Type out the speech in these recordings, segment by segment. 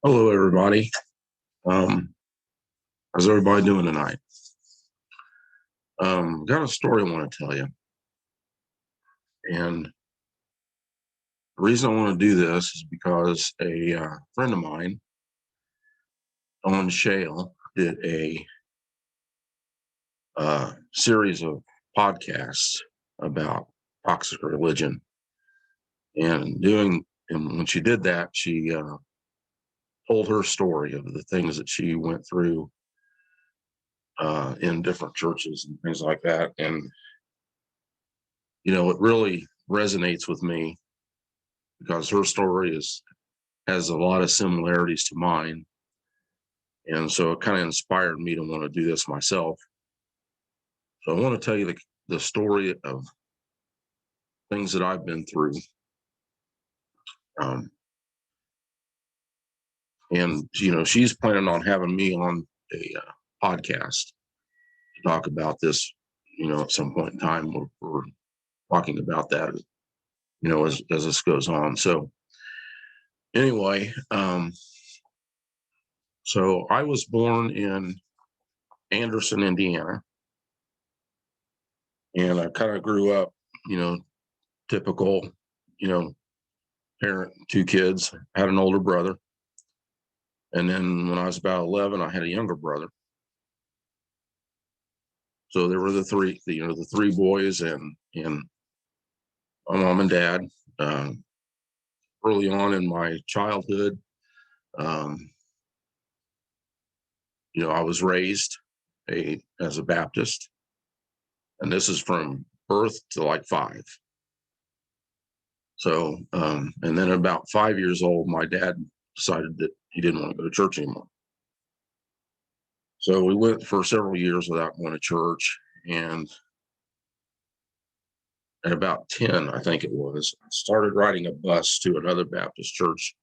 Hello, everybody. Um, how's everybody doing tonight? Got a story I want to tell you, and the reason I want to do this is because a friend of mine on Shale did a series of podcasts about toxic religion, and when she did that, she told her story of the things that she went through in different churches and things like that, and it really resonates with me because her story has a lot of similarities to mine. And so it kind of inspired me to want to do this myself. So I want to tell you the story of things that I've been through. Um, and she's planning on having me on a podcast to talk about this, at some point in time. We're talking about that, as this goes on. So anyway, so I was born in Anderson, Indiana, and I kind of grew up, typical, you know, parent, two kids, had an older brother. And then when I was about 11, I had a younger brother. So there were the three boys and my mom and dad. Um, Early on in my childhood, um, I was raised as a Baptist, and this is from birth to like 5. So, and then about 5 years old, my dad decided that he didn't want to go to church anymore. So we went for several years without going to church. And at about 10, I think it was, I started riding a bus to another Baptist church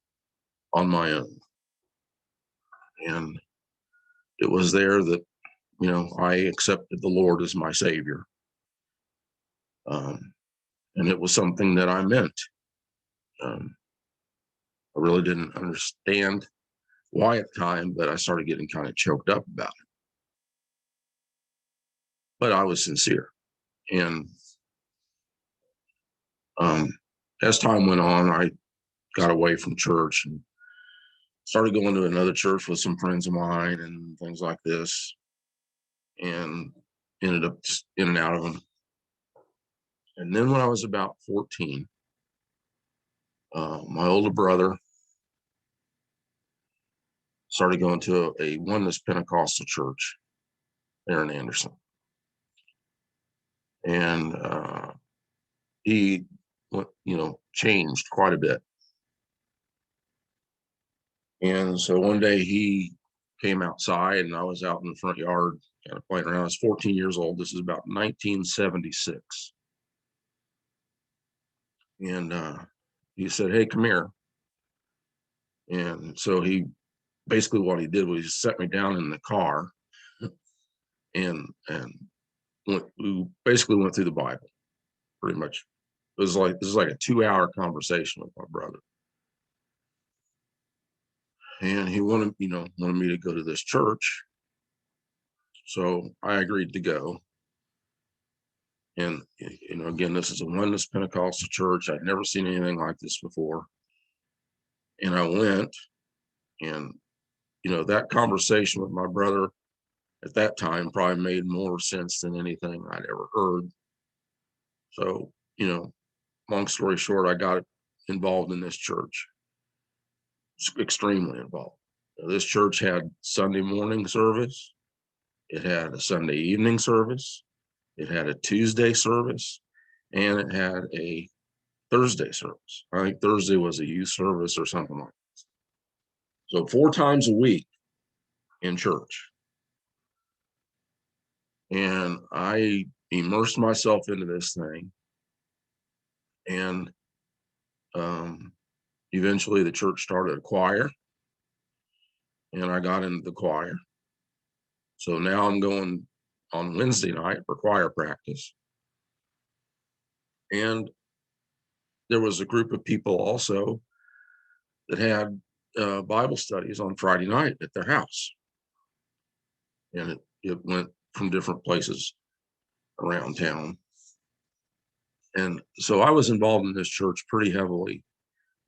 on my own. And it was there that, I accepted the Lord as my Savior. Um, and it was something that I meant. Um, I really didn't understand why at the time, but I started getting kind of choked up about it. But I was sincere. And um, as time went on, I got away from church and started going to another church with some friends of mine and things like this, and ended up just in and out of them. And then when I was about 14, my older brother started going to a oneness Pentecostal church there in Anderson. And he changed quite a bit. And so one day he came outside and I was out in the front yard kind of playing around. I was 14 years old. This is about 1976. And he said, "Hey, come here." And so basically what he did was he set me down in the car and we basically went through the Bible pretty much. This is like a 2-hour conversation with my brother. And he wanted me to go to this church. So I agreed to go. And again, this is a oneness Pentecostal church. I'd never seen anything like this before. And I went, and that conversation with my brother at that time probably made more sense than anything I'd ever heard. So, long story short, I got involved in this church, extremely involved. This church had Sunday morning service. It had a Sunday evening service. It had a Tuesday service, and it had a Thursday service. I think Thursday was a youth service or something like that. So 4 times a week in church. And I immersed myself into this thing. And eventually the church started a choir, and I got into the choir. So now I'm going on Wednesday night for choir practice. And there was a group of people also that had Bible studies on Friday night at their house. And it went from different places around town. And so I was involved in this church pretty heavily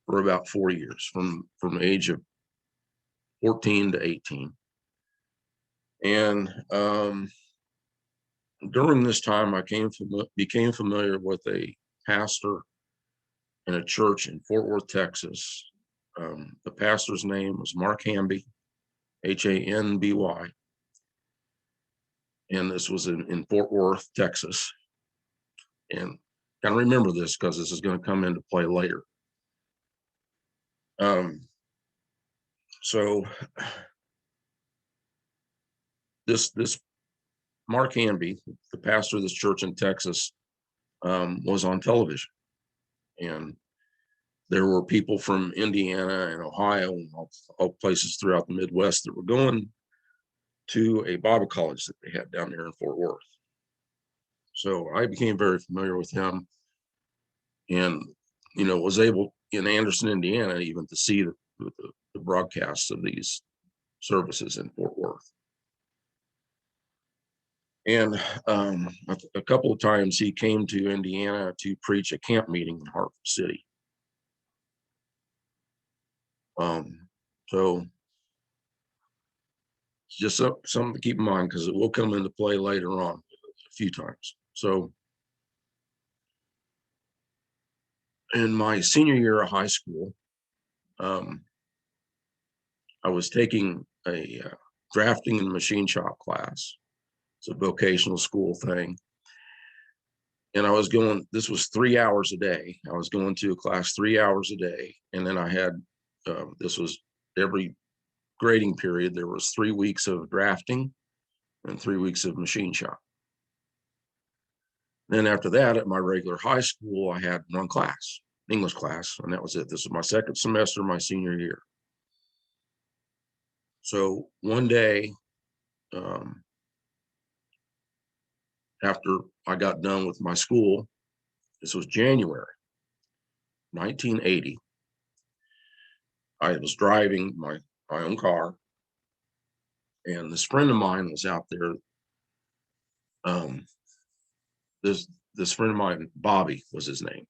for about 4 years, from the age of 14 to 18. And during this time, I became familiar with a pastor in a church in Fort Worth, Texas. The pastor's name was Mark Hamby, Hanby. And this was in Fort Worth, Texas. And kind of remember this because this is going to come into play later. So this Mark Hamby, the pastor of this church in Texas, was on television, and there were people from Indiana and Ohio and all places throughout the Midwest that were going to a Bible college that they had down there in Fort Worth. So I became very familiar with him, and was able in Anderson, Indiana, even to see the broadcasts of these services in Fort Worth. And a couple of times he came to Indiana to preach a camp meeting in Hartford City. So just something to keep in mind, because it will come into play later on a few times. So in my senior year of high school, I was taking a drafting and machine shop class. It's a vocational school thing. And I was going, this was 3 hours a day. I was going to a class 3 hours a day. And then I had, this was every grading period, there was 3 weeks of drafting and 3 weeks of machine shop. Then after that, at my regular high school, I had one class, English class, and that was it. This was my second semester, my senior year. So one day, after I got done with my school, this was January 1980, I was driving my own car, and this friend of mine was out there. This friend of mine, Bobby was his name,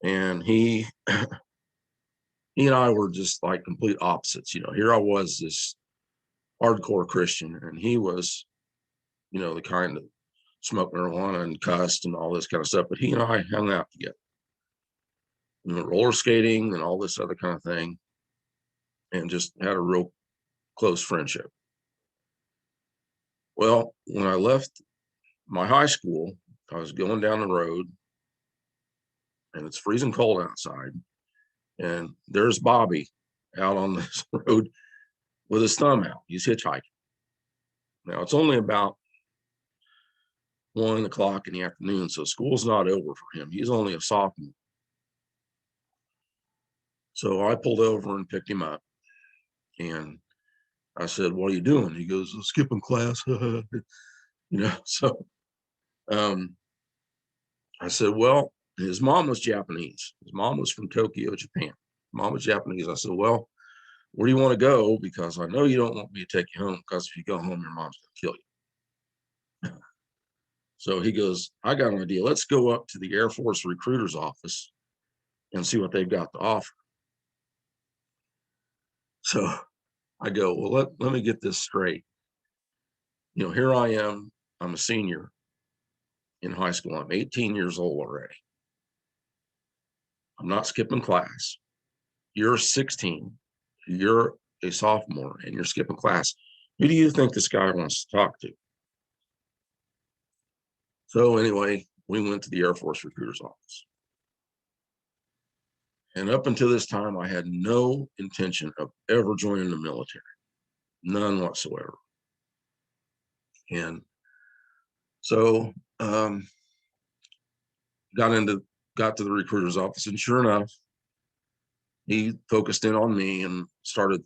and he and I were just like complete opposites. Here I was, this hardcore Christian, and he was, the kind that smoked marijuana and cussed and all this kind of stuff. But he and I hung out together, roller skating and all this other kind of thing, and just had a real close friendship. Well, when I left my high school, I was going down the road, and it's freezing cold outside, and there's Bobby out on this road with his thumb out. He's hitchhiking. Now it's only about 1 o'clock in the afternoon, so school's not over for him. He's only a sophomore. So I pulled over and picked him up, and I said, "What are you doing?" He goes, "Skipping class." So I said, "Well," his mom was Japanese. His mom was from Tokyo, Japan. Mom was Japanese. I said, "Well, where do you want to go? Because I know you don't want me to take you home, because if you go home, your mom's going to kill you." So he goes, "I got an idea. Let's go up to the Air Force recruiter's office and see what they've got to offer." So I go, "Well, let me get this straight. Here I am. I'm a senior in high school. I'm 18 years old already. I'm not skipping class. You're 16. You're a sophomore and you're skipping class. Who do you think this guy wants to talk to?" So anyway, we went to the Air Force recruiter's office. And up until this time, I had no intention of ever joining the military, none whatsoever. And so got to the recruiter's office, and sure enough, he focused in on me and started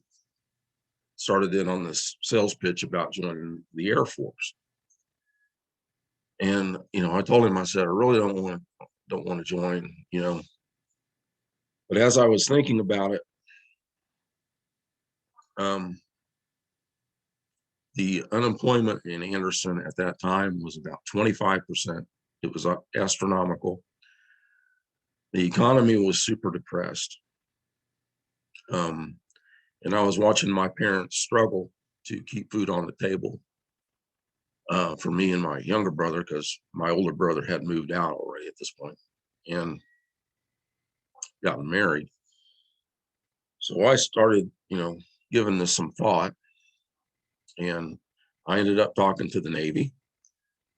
in on this sales pitch about joining the Air Force. And I told him, I said, "I really don't want to join." But as I was thinking about it, The unemployment in Anderson at that time was about 25%. It was astronomical. The economy was super depressed. And I was watching my parents struggle to keep food on the table for me and my younger brother, because my older brother had moved out already at this point and gotten married. So I started, giving this some thought, and I ended up talking to the Navy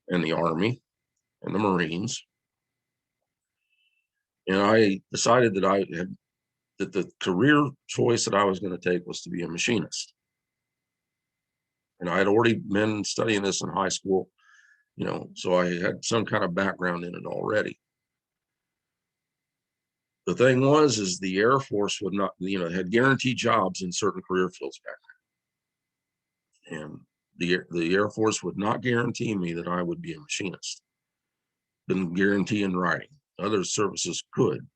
and the Army and the Marines. And I decided that the career choice that I was going to take was to be a machinist. And I had already been studying this in high school, so I had some kind of background in it already. The thing is the Air Force would not, had guaranteed jobs in certain career fields back then. And the Air Force would not guarantee me that I would be a machinist. Didn't guarantee in writing. Other services could.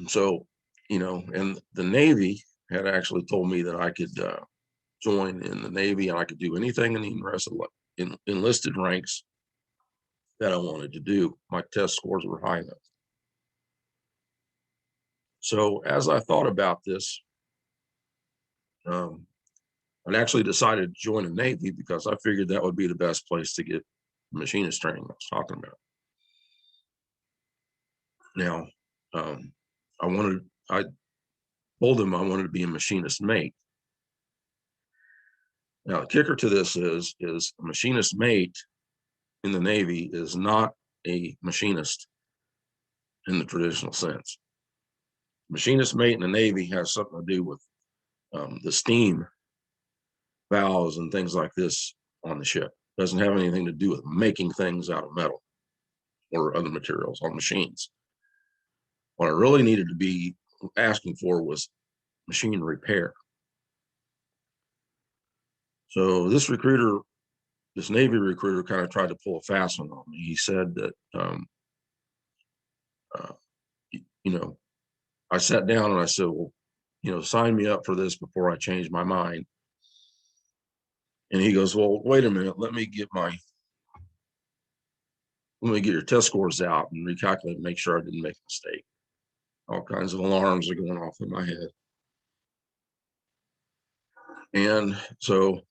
So, and the Navy had actually told me that I could join in the Navy and I could do anything in the rest of enlisted ranks that I wanted to do. My test scores were high enough. So as I thought about this, I actually decided to join the Navy because I figured that would be the best place to get machinist training I was talking about. Now, I told them I wanted to be a machinist mate. Now, the kicker to this is a machinist mate in the Navy is not a machinist in the traditional sense. Machinist mate in the Navy has something to do with the steam valves and things like this on the ship. It doesn't have anything to do with making things out of metal or other materials on machines. What I really needed to be asking for was machine repair. So this Navy recruiter kind of tried to pull a fast one on me. He said that, I sat down and I said, well, sign me up for this before I change my mind. And he goes, well, wait a minute, let me get your test scores out and recalculate and make sure I didn't make a mistake. All kinds of alarms are going off in my head. And so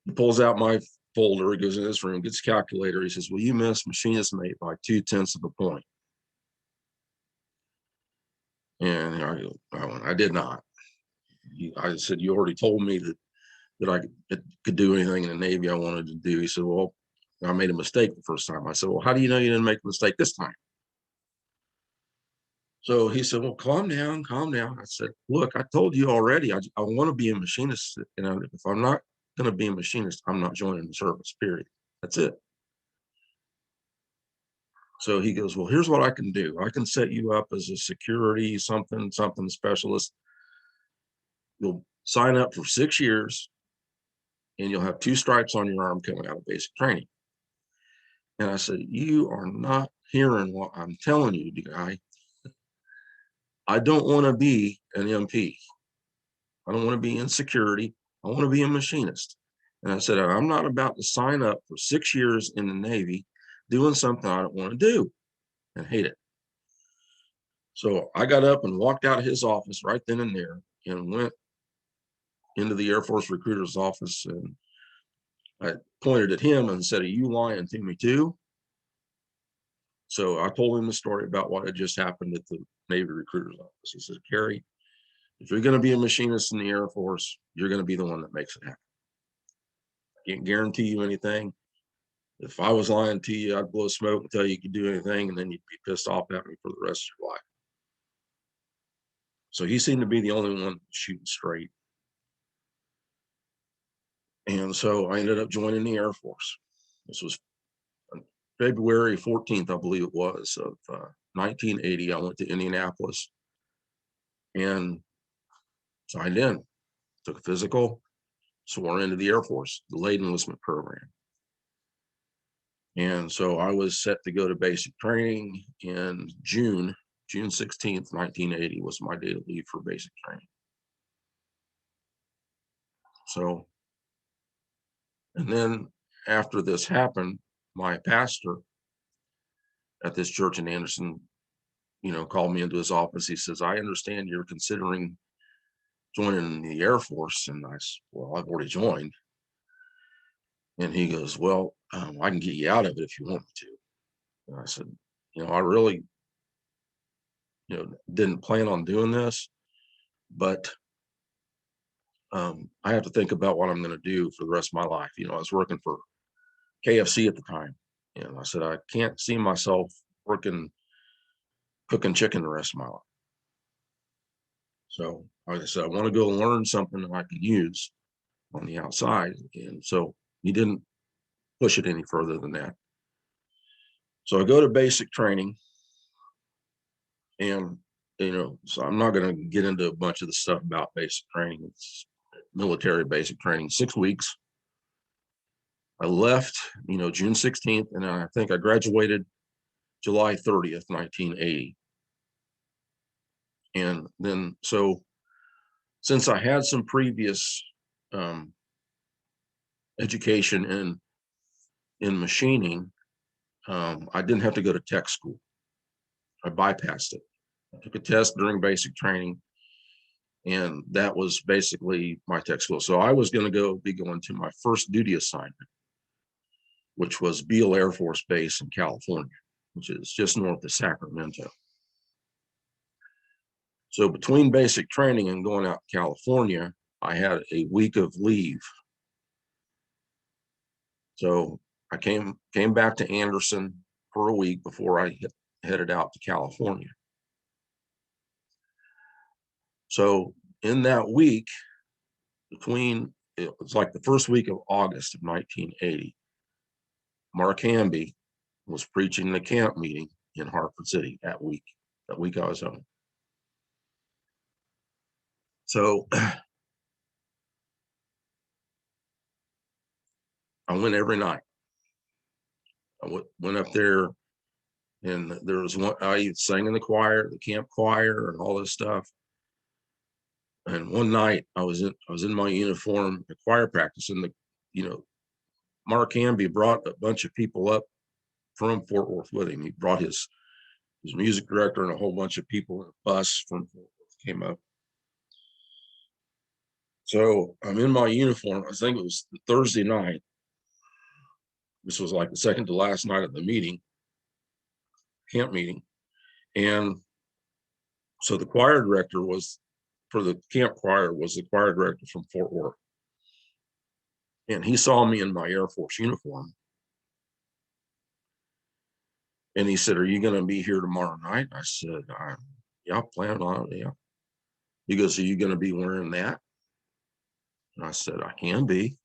he pulls out my folder, he goes in his room, gets a calculator. He says, well, you missed machinist mate by 0.2 of a point. And I did not. I said, you already told me that I could do anything in the Navy I wanted to do. He said, well, I made a mistake the first time. I said, well, how do you know you didn't make a mistake this time? So he said, well, calm down, calm down. I said, look, I told you already, I want to be a machinist. If I'm not going to be a machinist, I'm not joining the service, period. That's it. So he goes, well, here's what I can do. I can set you up as a security, something specialist. You'll sign up for 6 years and you'll have 2 stripes on your arm coming out of basic training. And I said, you are not hearing what I'm telling you, guy. I don't want to be an MP. I don't want to be in security. I want to be a machinist. And I said, I'm not about to sign up for 6 years in the Navy doing something I don't want to do and hate it. So I got up and walked out of his office right then and there and went into the Air Force recruiter's office, and I pointed at him and said, are you lying to me too? So I told him the story about what had just happened at the Navy recruiter's office. He said, Kerry, if you're going to be a machinist in the Air Force, you're going to be the one that makes it happen. I can't guarantee you anything. If I was lying to you, I'd blow smoke and tell you could do anything, and then you'd be pissed off at me for the rest of your life. So he seemed to be the only one shooting straight. And so I ended up joining the Air Force. This was February 14th, I believe it was, of 1980. I went to Indianapolis and signed in, took a physical, swore into the Air Force, the late enlistment program. And so I was set to go to basic training in June June 16th, 1980 was my day to leave for basic training. So, and then after this happened, my pastor at this church in Anderson, called me into his office. He says, I understand you're considering joining the Air Force. And I said, well, I've already joined. And he goes, well, I can get you out of it if you want me to. And I said, I really, didn't plan on doing this, but I have to think about what I'm going to do for the rest of my life. I was working for KFC at the time. And I said, I can't see myself cooking chicken the rest of my life. So like I said, I want to go learn something that I can use on the outside. And so he didn't push it any further than that. So I go to basic training, and so I'm not going to get into a bunch of the stuff about basic training. It's military basic training, 6 weeks. I left, June 16th, and I think I graduated July 30th, 1980. And then, so since I had some previous education in machining, I didn't have to go to tech school. I bypassed it. I took a test during basic training, and that was basically my tech school. So I was going to be going to my first duty assignment, which was Beale Air Force Base in California, which is just north of Sacramento. So between basic training and going out to California, I had a week of leave. So I came back to Anderson for a week before I headed out to California. So in that week, it was like the first week of August of 1980, Mark Hamby was preaching the camp meeting in Hartford City that week I was home. So I went every night. I went up there, and there was one, I sang in the choir, the camp choir, and all this stuff. And one night I was in my uniform at choir practice, and Mark Hamby brought a bunch of people up from Fort Worth with him. He brought his music director and a whole bunch of people in a bus from Fort Worth came up. So I'm in my uniform. I think it was the Thursday night. This was like the second to last night of the meeting, camp meeting. And so the choir director for the camp choir was the choir director from Fort Worth. And he saw me in my Air Force uniform. And he said, are you going to be here tomorrow night? I said, yeah, I plan on it. Yeah. He goes, are you going to be wearing that? And I said, I can be.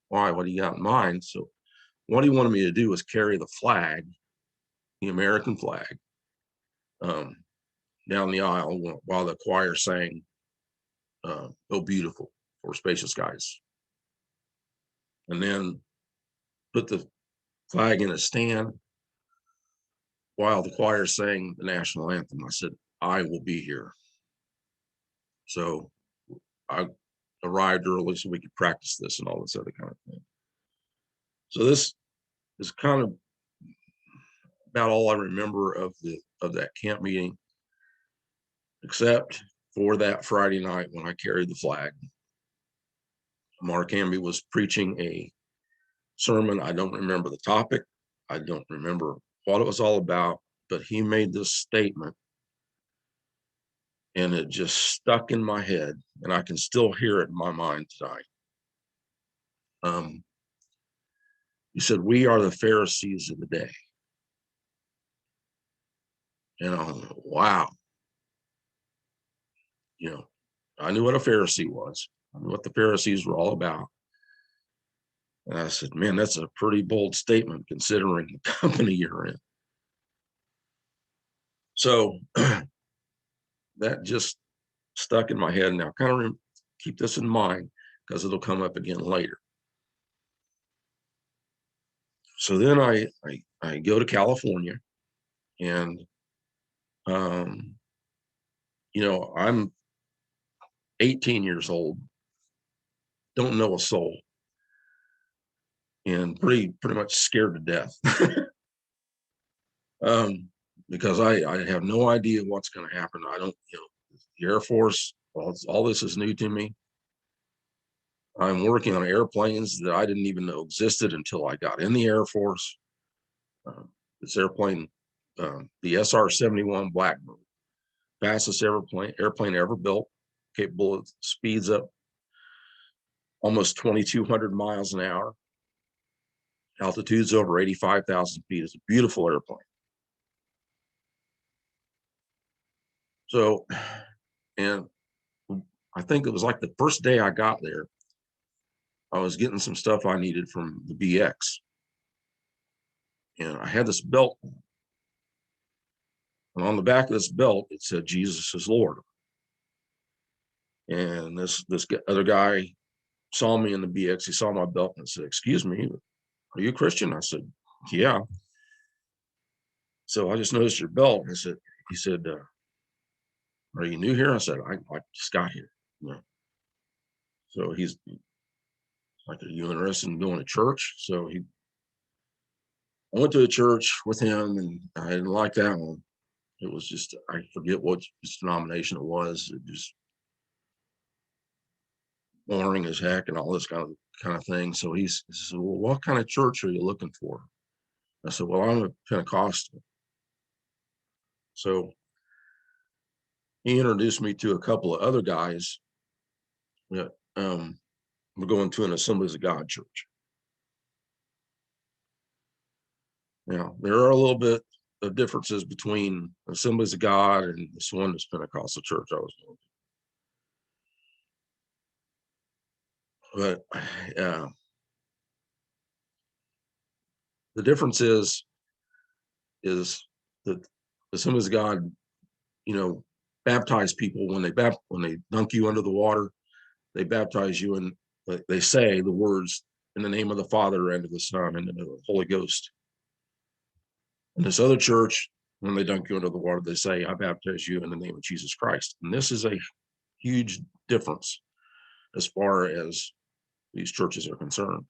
Why? What do you got in mind? So what he wanted me to do was carry the flag, the American flag, down the aisle while the choir sang "Oh Beautiful" for Spacious Skies. And then put the flag in a stand while the choir sang the national anthem. I said, I will be here. So I arrived early so we could practice this and all this other kind of thing. So this is kind of about all I remember of that camp meeting, except for that Friday night when I carried the flag. Mark Hamby was preaching a sermon. I don't remember the topic. I don't remember what it was all about, but he made this statement, and it just stuck in my head, and I can still hear it in my mind tonight. He said, we are the Pharisees of the day. And I'm like, wow. I knew what a Pharisee was. I knew what the Pharisees were all about. And I said, man, that's a pretty bold statement considering the company you're in. So that just stuck in my head. Now, kind of keep this in mind because it'll come up again later. So then I go to California, and Um, I'm 18 years old, don't know a soul, and pretty much scared to death. um, because I have no idea what's going to happen. I don't, the Air Force, all this is new to me. I'm working on airplanes that I didn't even know existed until I got in the Air Force. This airplane, the SR-71 Blackbird, fastest airplane ever built, capable of speeds up almost 2,200 miles an hour. Altitudes over 85,000 feet. It's a beautiful airplane. So, and I think it was like the first day I got there, I was getting some stuff I needed from the BX. And I had this belt. And on the back of this belt, it said, "Jesus is Lord." And this other guy saw me in the BX. He saw my belt and said, "Excuse me, are you a Christian?" I said, "Yeah." So I just noticed your belt. He said, "Are you new here?" I said, I just got here. You know. So he's like, "Are you interested in going to church?" So I went to a church with him, and I didn't like that one. It was just, I forget what denomination it was. It just boring as heck and all this kind of thing. So he said, "Well, what kind of church are you looking for?" I said, "Well, I'm a Pentecostal." So he introduced me to a couple of other guys that were going to an Assemblies of God church. Now, there are a little bit of differences between Assemblies of God and this one, this Pentecostal church I was going to. But the difference is that the Assemblies of God, you know, baptize people when they dunk you under the water. They baptize you, and they say the words, "In the name of the Father and of the Son and of the Holy Ghost." In this other church, when they dunk you under the water, they say, "I baptize you in the name of Jesus Christ." And this is a huge difference as far as these churches are concerned.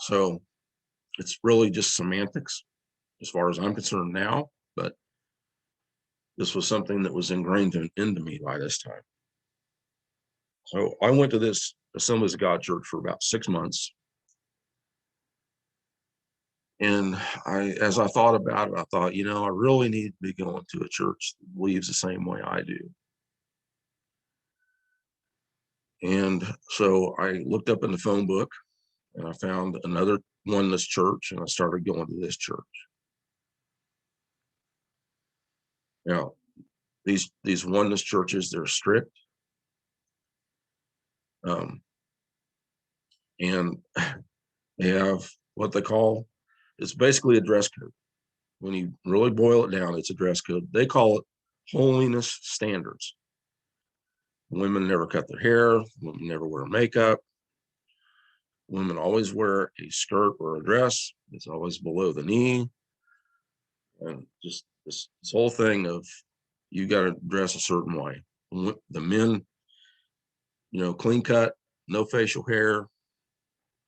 So it's really just semantics as far as I'm concerned now, but this was something that was ingrained into me by this time. So I went to this Assemblies of God church for about 6 months. And as I thought about it, I thought, I really need to be going to a church that believes the same way I do. And so I looked up in the phone book and I found another oneness church, and I started going to this church. Now, these oneness churches, they're strict. Um, and they have what they call, it's basically a dress code. When you really boil it down, it's a dress code. They call it holiness standards. Women never cut their hair, women never wear makeup. Women always wear a skirt or a dress. It's always below the knee. And just this whole thing of, you got to dress a certain way. The men, clean cut, no facial hair,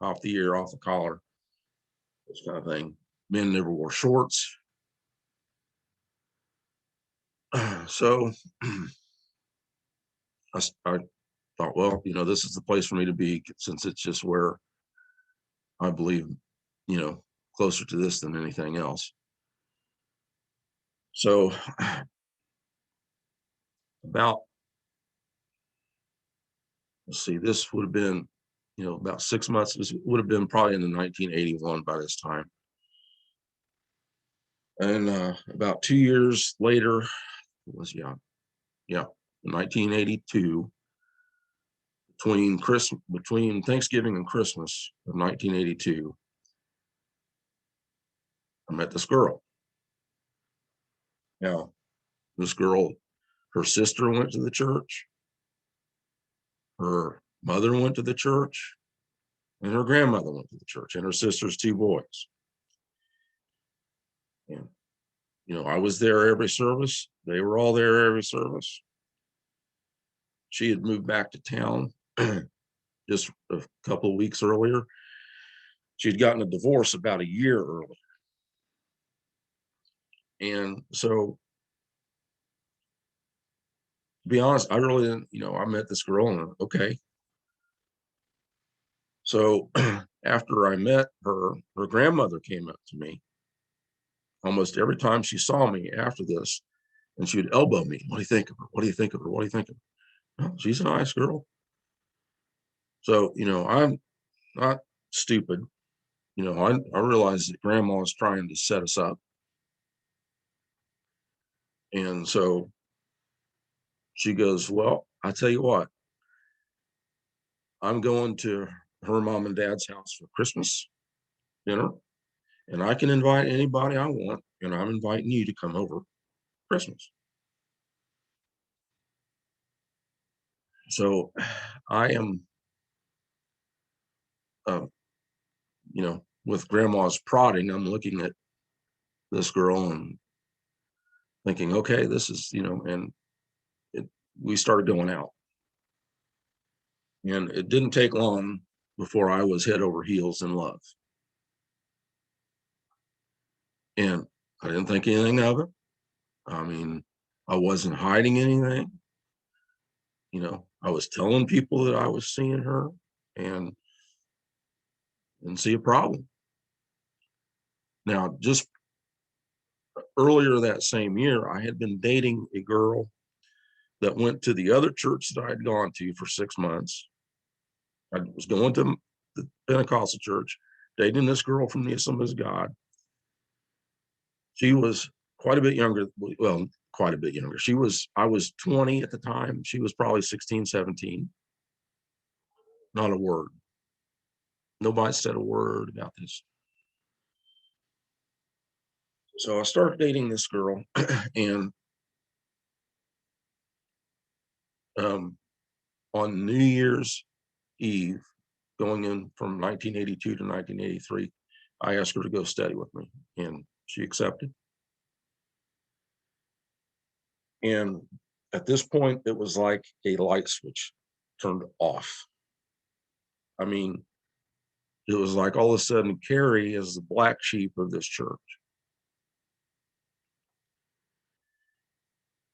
off the ear, off the collar, this kind of thing. Men never wore shorts. So I thought, well, this is the place for me to be, since it's just where I believe, closer to this than anything else. So about, let's see, this would have been, about 6 months. This would have been probably in the 1981 by this time. And about 2 years later, was, yeah, 1982, between Thanksgiving and Christmas of 1982, I met this girl. Now, this girl, her sister went to the church, her mother went to the church, and her grandmother went to the church, and her sister's two boys. And I was there every service. They were all there every service. She had moved back to town just a couple of weeks earlier. She'd gotten a divorce about a year earlier. And so, to be honest, I really didn't, I met this girl and okay. So after I met her, her grandmother came up to me almost every time she saw me after this, and she would elbow me. What do you think of her? What do you think of her? What do you think of her? Oh, she's a nice girl. So, I'm not stupid. I realized that grandma was trying to set us up. And so she goes, well, I tell you what, I'm going to her mom and dad's house for Christmas dinner, and I can invite anybody I want, and I'm inviting you to come over Christmas. So I am, uh, with grandma's prodding, I'm looking at this girl and thinking, okay, this is, and it, we started going out. And it didn't take long before I was head over heels in love. And I didn't think anything of it. I mean, I wasn't hiding anything. I was telling people that I was seeing her and didn't see a problem. Now, just earlier that same year, I had been dating a girl that went to the other church that I'd gone to for 6 months. I was going to the Pentecostal church, dating this girl from the Assemblies of God. She was quite a bit younger. Well, quite a bit younger. I was 20 at the time. She was probably 16, 17. Not a word. Nobody said a word about this. So I started dating this girl, and on New Year's Eve, going in from 1982 to 1983, I asked her to go study with me, and she accepted. And at this point, it was like a light switch turned off. I mean, it was like all of a sudden, Carrie is the black sheep of this church.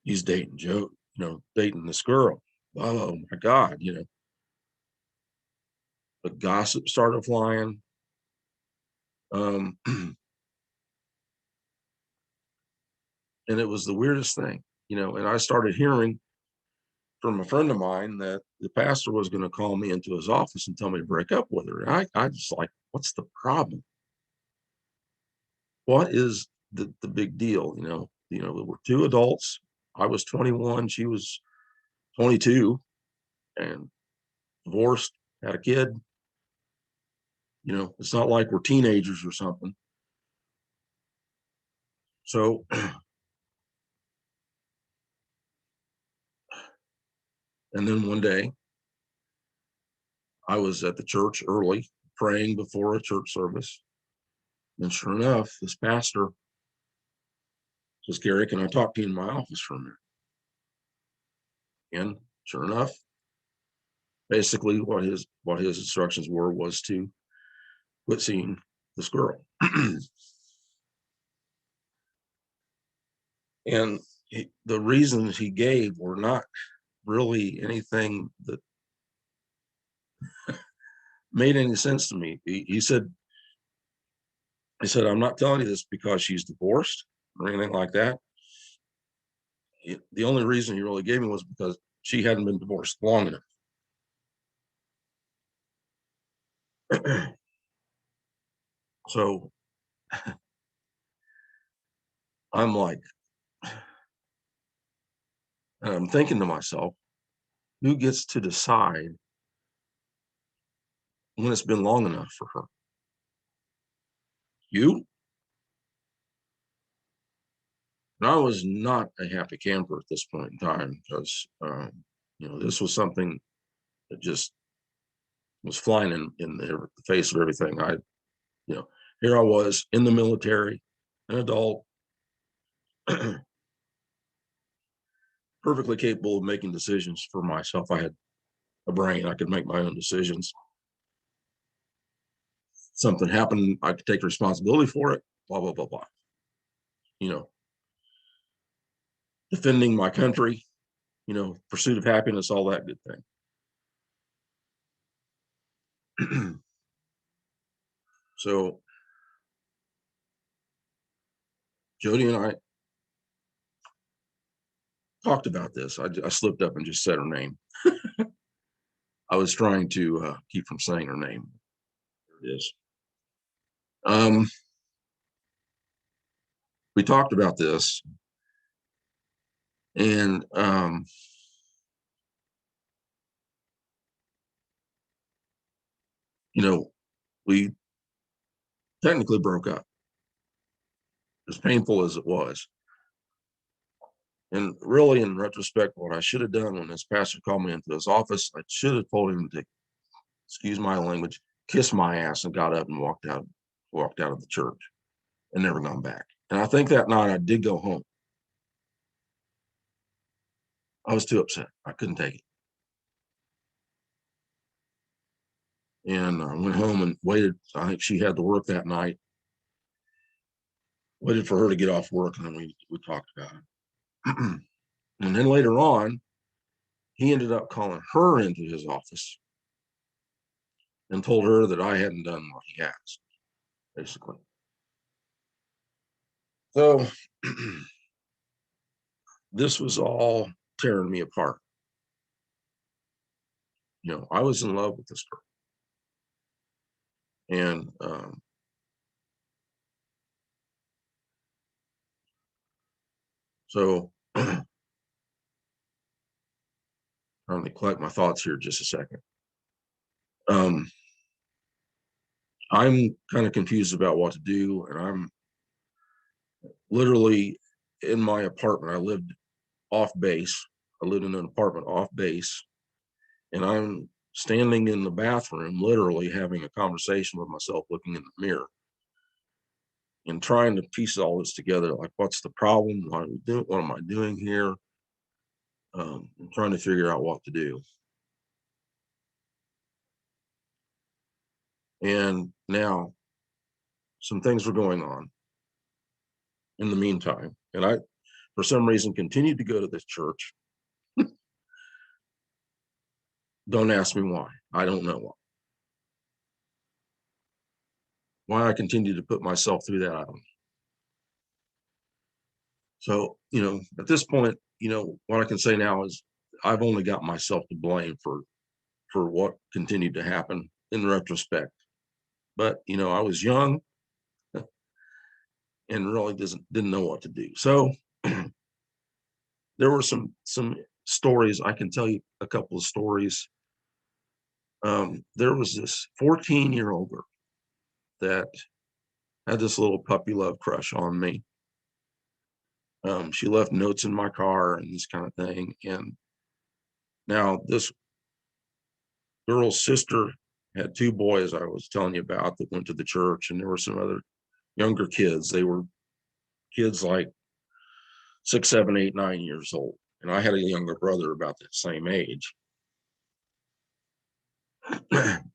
He's dating Joe, dating this girl. Oh my God, the gossip started flying. And it was the weirdest thing, and I started hearing from a friend of mine that the pastor was going to call me into his office and tell me to break up with her. And I just like, what's the problem? What is the big deal? We're two adults. I was 21, she was 22, and divorced, had a kid. It's not like we're teenagers or something. So, and then one day I was at the church early praying before a church service. And sure enough, this pastor says, Gary, can I talk to you in my office for a minute? And sure enough, basically what his instructions were was to quit seeing this girl. And the reasons he gave were not really anything that made any sense to me. He said, I'm not telling you this because she's divorced or anything like that. The only reason he really gave me was because she hadn't been divorced long enough. So I'm like, and I'm thinking to myself, who gets to decide when it's been long enough for her? You? And I was not a happy camper at this point in time because, this was something that just was flying in the face of everything. Here I was in the military, an adult, perfectly capable of making decisions for myself. I had a brain, I could make my own decisions. Something happened, I could take responsibility for it, blah, blah, blah, blah. You know, defending my country, pursuit of happiness, all that good thing. So Jody and I talked about this. I slipped up and just said her name. I was trying to keep from saying her name. There it is. We talked about this, and we technically broke up, as painful as it was. And really, in retrospect, what I should have done when this pastor called me into his office, I should have told him to, excuse my language, kiss my ass, and got up and walked out of the church and never gone back. And I think that night I did go home. I was too upset. I couldn't take it. And I went home and waited. I think she had to work that night. Waited for her to get off work, and then we talked about it. And then later on, he ended up calling her into his office and told her that I hadn't done what he asked, basically. So this was all tearing me apart. I was in love with this girl. And so I'm going to collect my thoughts here just a second. I'm kind of confused about what to do, and I'm literally in my apartment. I lived off base. I lived in an apartment off base, and I'm standing in the bathroom, literally having a conversation with myself, looking in the mirror and trying to piece all this together. Like, what's the problem? What am I doing here? I'm trying to figure out what to do. And now some things were going on in the meantime. And I, for some reason, continued to go to this church. Don't ask me why. I don't know why. Why I continue to put myself through that, I don't know. So, at this point, what I can say now is I've only got myself to blame for what continued to happen in retrospect. But, I was young and really didn't know what to do. So there were some stories. I can tell you a couple of stories. There was this 14-year-old girl that had this little puppy love crush on me. She left notes in my car and this kind of thing. And now this girl's sister had two boys I was telling you about that went to the church, and there were some other younger kids. They were kids like 6, 7, 8, 9 years old. And I had a younger brother about that same age.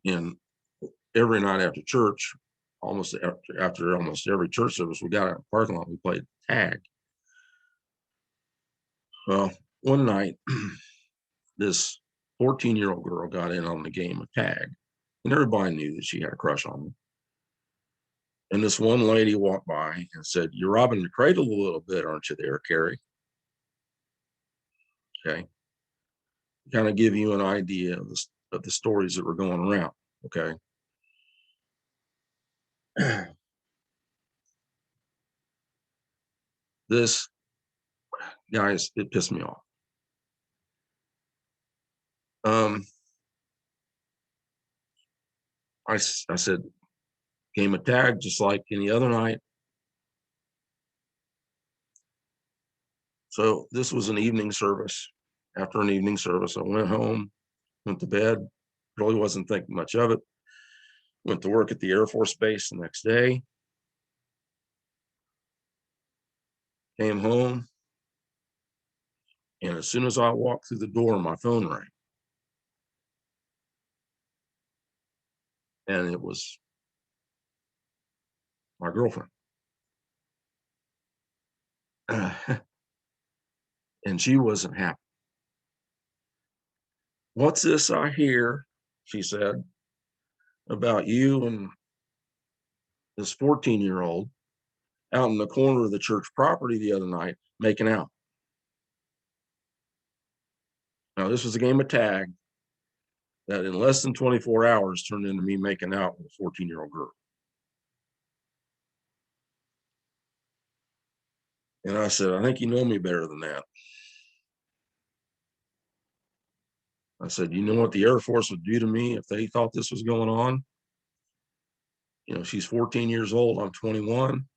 And every night after church, after almost every church service, we got out in the parking lot, we played tag. Well, one night, this 14-year-old girl got in on the game of tag, and everybody knew that she had a crush on me. And this one lady walked by and said, "You're robbing the cradle a little bit, aren't you there, Carrie?" Okay. Kind of give you an idea of the stories that were going around. Okay. This, guys, it pissed me off. I said, game of tag, just like any other night. So this was an evening service. After an evening service, I went home, went to bed, really wasn't thinking much of it. Went to work at the Air Force Base the next day. Came home, and as soon as I walked through the door, my phone rang. And it was my girlfriend. And she wasn't happy. "What's this I hear," she said, "about you and this 14-year-old out in the corner of the church property the other night making out?" Now, this was a game of tag that in less than 24 hours turned into me making out with a 14-year-old girl. And I said, "I think you know me better than that." I said, "You know what the Air Force would do to me if they thought this was going on? You know, she's 14 years old. I'm 21.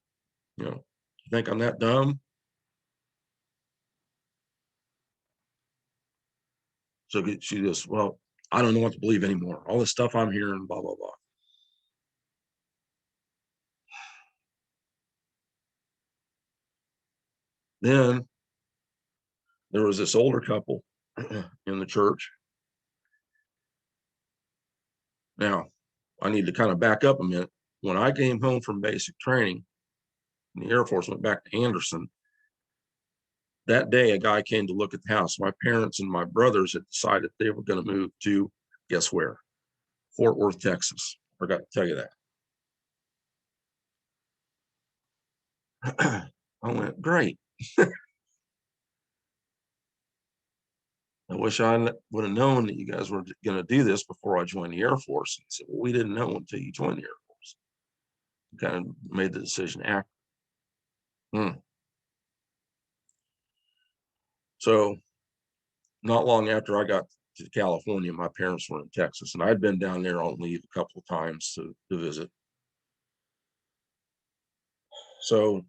You know, you think I'm that dumb?" So she goes, "Well, I don't know what to believe anymore. All this stuff I'm hearing, blah, blah, blah." Then there was this older couple in the church. Now, I need to kind of back up a minute. When I came home from basic training, and the Air Force went back to Anderson, that day a guy came to look at the house. My parents and my brothers had decided they were going to move to, guess where? Fort Worth, Texas. Forgot to tell you that. I went, "Great. I wish I would have known that you guys were going to do this before I joined the Air Force." And he said, "Well, we didn't know until you joined the Air Force." Kind of made the decision after. Hmm. So not long after I got to California, my parents were in Texas, and I'd been down there on leave a couple of times to visit. So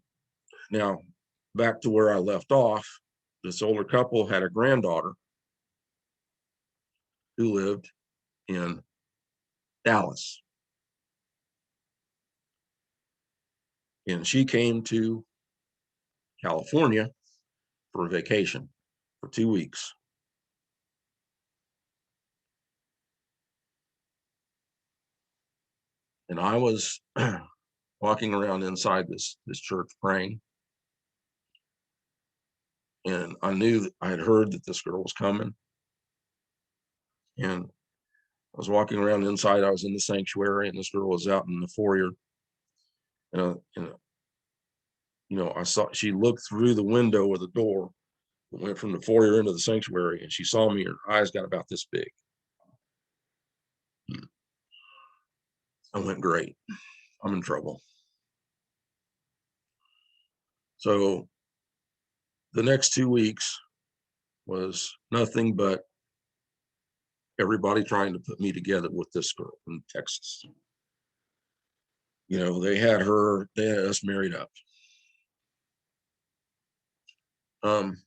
now back to where I left off, this older couple had a granddaughter who lived in Dallas, and she came to California for a vacation for 2 weeks. And I was walking around inside this church praying, and I knew that I had heard that this girl was coming. And I was walking around inside. I was in the sanctuary, and this girl was out in the foyer. And I saw she looked through the window or the door that went from the foyer into the sanctuary, and she saw me. Her eyes got about this big. I went, "Great, I'm in trouble." So the next 2 weeks was nothing but everybody trying to put me together with this girl in Texas. They had us married up. Um,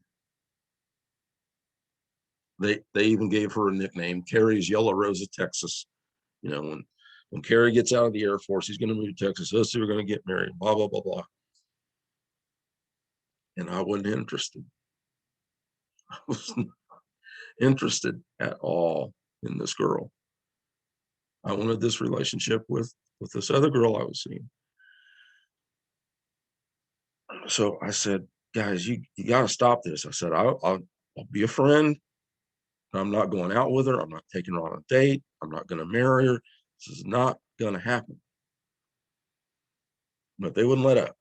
they even gave her a nickname, Carrie's Yellow Rose of Texas. When Carrie gets out of the Air Force, he's going to move to Texas. Us two are going to get married. Blah blah blah blah. And I wasn't interested. I wasn't interested at all in this girl. I wanted this relationship with this other girl I was seeing. So I said, "Guys, you got to stop this." I said, I'll be a friend. I'm not going out with her. I'm not taking her on a date. I'm not going to marry her. This is not going to happen." But they wouldn't let up.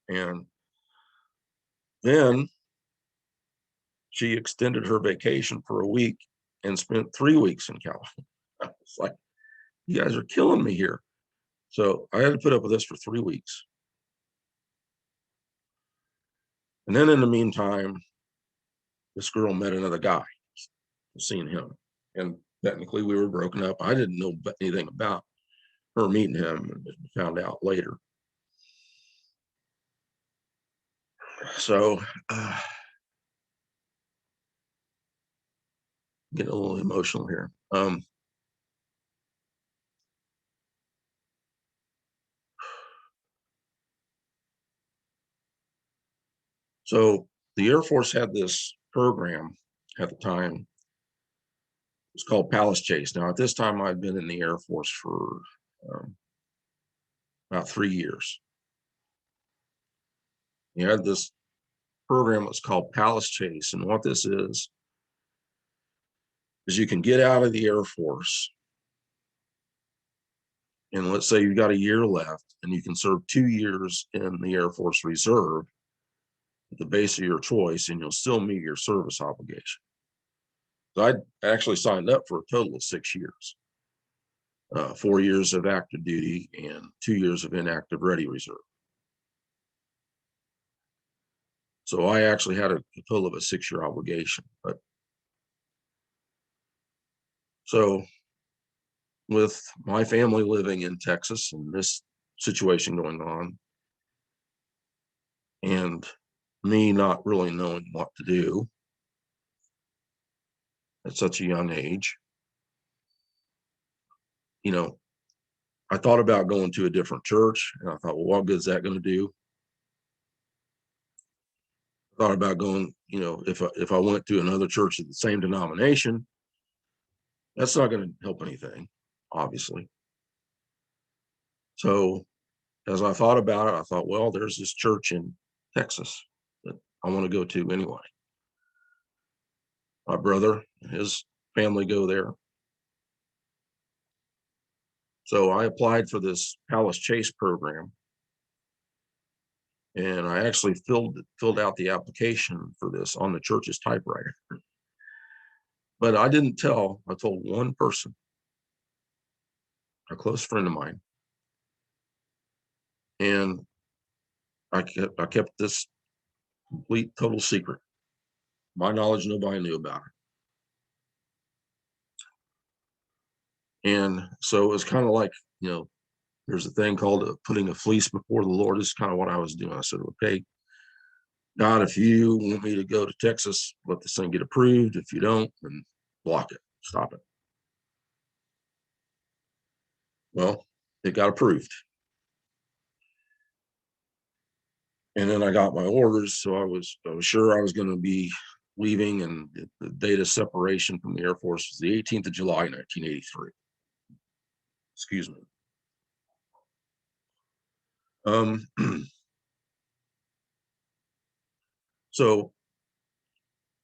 And then she extended her vacation for a week and spent 3 weeks in California. I was like, "You guys are killing me here." So I had to put up with this for 3 weeks. And then in the meantime, this girl met another guy, seeing him. And technically we were broken up. I didn't know anything about her meeting him, and found out later. So getting a little emotional here. So the Air Force had this program at the time. It's called Palace Chase. Now, at this time, I'd been in the Air Force for about 3 years. You had this program that's called Palace Chase, and what this is you can get out of the Air Force, and let's say you've got a year left, and you can serve 2 years in the Air Force Reserve at the base of your choice, and you'll still meet your service obligation. So I actually signed up for a total of 6 years, 4 years of active duty and 2 years of inactive ready reserve. So I actually had a total of a 6-year obligation. But so with my family living in Texas and this situation going on, and me not really knowing what to do at such a young age, you know, I thought about going to a different church, and I thought, well, what good is that going to do? I thought about going, if I went to another church of the same denomination, that's not going to help anything, obviously. So as I thought about it, I thought, well, there's this church in Texas that I want to go to anyway. My brother and his family go there. So I applied for this Palace Chase program, and I actually filled out the application for this on the church's typewriter. But I told one person, a close friend of mine, and I kept this complete total secret. My knowledge, nobody knew about it. And so it was kind of like, there's a thing called putting a fleece before the Lord. This is kind of what I was doing. I said, okay, God, if you want me to go to Texas, let this thing get approved. If you don't, then block it, stop it. Well, it got approved. And then I got my orders. So I was sure I was going to be leaving, and the date of separation from the Air Force was the 18th of July, 1983. Excuse me. So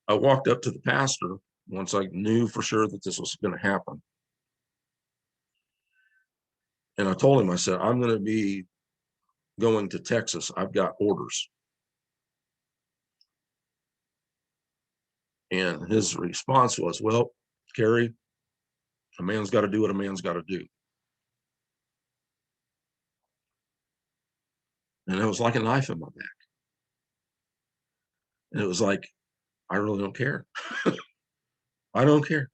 I walked up to the pastor once I knew for sure that this was going to happen. And I told him, I said, I'm going to be going to Texas. I've got orders. And his response was, well, Kerry, a man's got to do what a man's got to do. And it was like a knife in my back. And it was like, I really don't care. I don't care.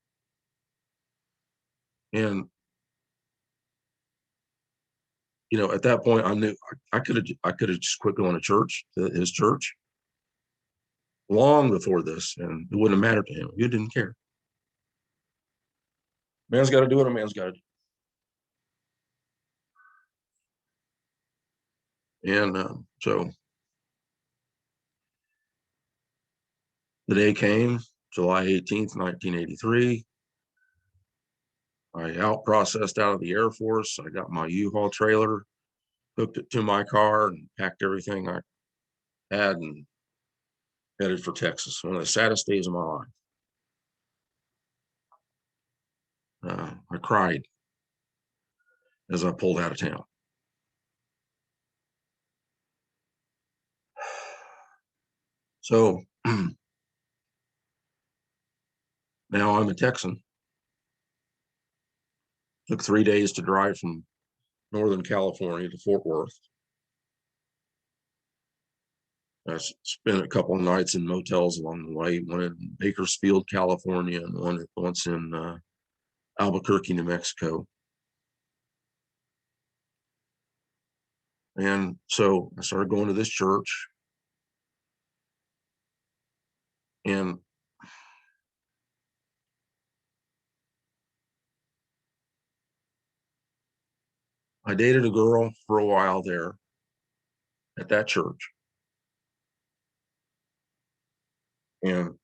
And, at that point, I knew I could have just quit going to church, to his church, long before this, and it wouldn't have mattered to him. He didn't care. Man's got to do what a man's got to do. And so the day came, July 18th, 1983. I processed out of the Air Force. I got my U-Haul trailer, hooked it to my car, and packed everything I had and headed for Texas. One of the saddest days of my life. I cried as I pulled out of town. So now I'm a Texan. Took 3 days to drive from Northern California to Fort Worth. I spent a couple of nights in motels along the way, one in Bakersfield, California, and once in Albuquerque, New Mexico. And so I started going to this church, and I dated a girl for a while there at that church. And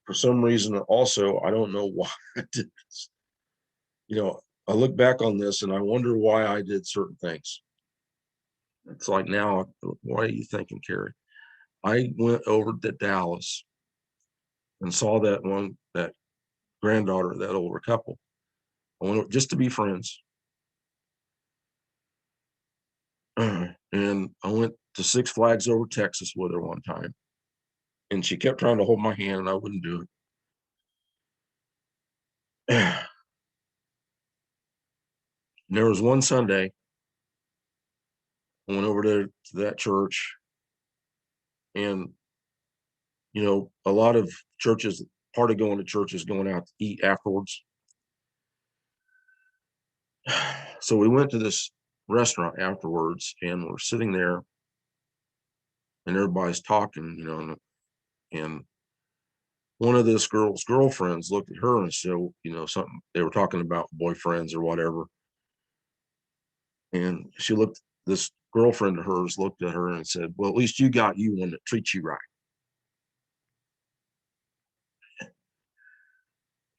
for some reason, also, I don't know why I did this. I look back on this and I wonder why I did certain things. It's like now, what are you thinking, Carrie? I went over to Dallas and saw that granddaughter of that older couple. I went just to be friends. And I went to Six Flags over Texas with her one time. And she kept trying to hold my hand and I wouldn't do it. And there was one Sunday, I went over to that church, and a lot of churches, part of going to church is going out to eat afterwards. So we went to this restaurant afterwards, and we're sitting there, and everybody's talking, and one of this girl's girlfriends looked at her and said, something, they were talking about boyfriends or whatever. And this girlfriend of hers looked at her and said, well, at least you got you one that treats you right.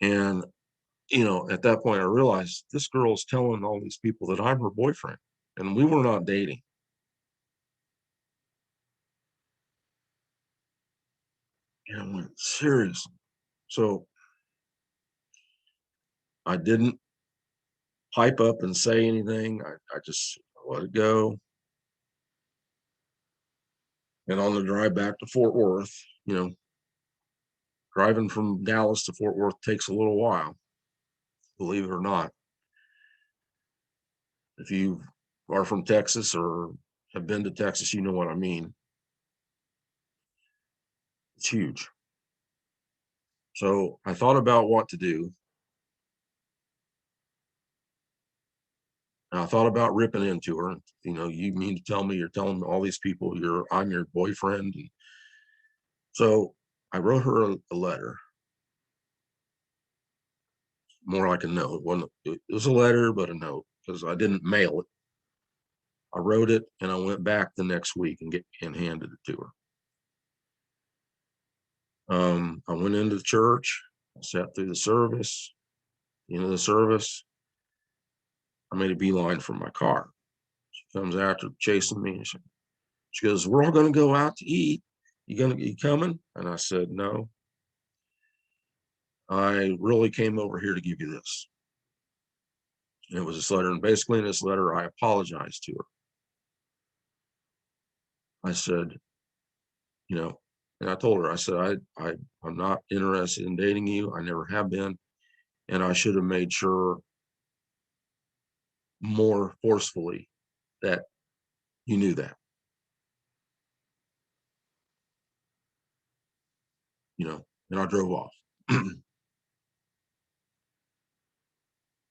And, at that point, I realized this girl's telling all these people that I'm her boyfriend, and we were not dating. And I went, seriously? So I didn't pipe up and say anything. I just let it go. And on the drive back to Fort Worth, driving from Dallas to Fort Worth takes a little while, believe it or not. If you are from Texas or have been to Texas, you know what I mean. It's huge. So I thought about what to do. And I thought about ripping into her. You mean to tell me you're telling all these people I'm your boyfriend? And so I wrote her a letter, more like a note. It was a letter, but a note, because I didn't mail it. I wrote it and I went back the next week and handed it to her. I went into the church, sat through the service. End of the service, I made a beeline for my car. She comes after, chasing me, and she goes, "We're all going to go out to eat. You coming?" And I said, "No, I really came over here to give you this." And it was this letter, and basically in this letter, I apologized to her. I said, and I told her, I said, I'm not interested in dating you. I never have been. And I should have made sure more forcefully that you knew that, and I drove off.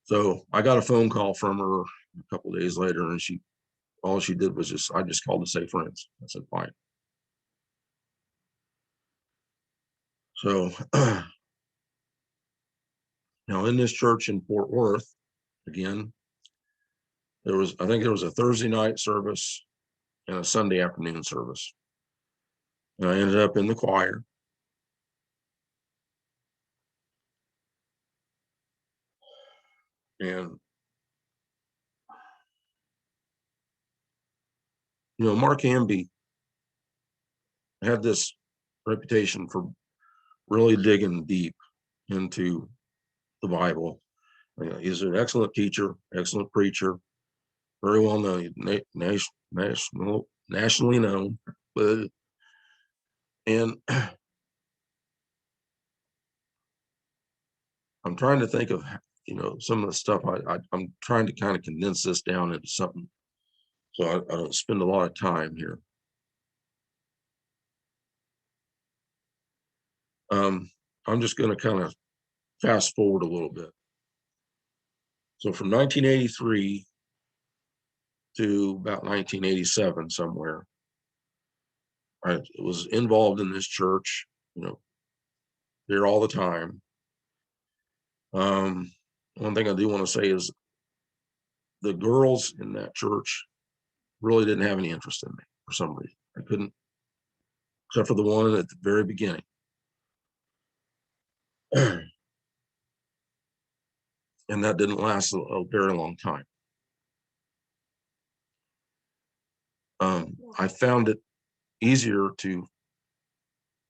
So I got a phone call from her a couple of days later, and all she did was I just called to say friends. I said, fine. So now in this church in Fort Worth, again, I think there was a Thursday night service and a Sunday afternoon service. And I ended up in the choir. And, Mark Hamby had this reputation for really digging deep into the Bible. He's an excellent teacher, excellent preacher, very well known, nationally known. And I'm trying to think of, some of the stuff I'm trying to kind of condense this down into something so I don't spend a lot of time here. I'm just going to kind of fast forward a little bit. So from 1983 to about 1987, somewhere, I was involved in this church, there all the time. One thing I do want to say is the girls in that church really didn't have any interest in me for some reason. I couldn't, except for the one at the very beginning. And that didn't last a very long time. I found it easier to,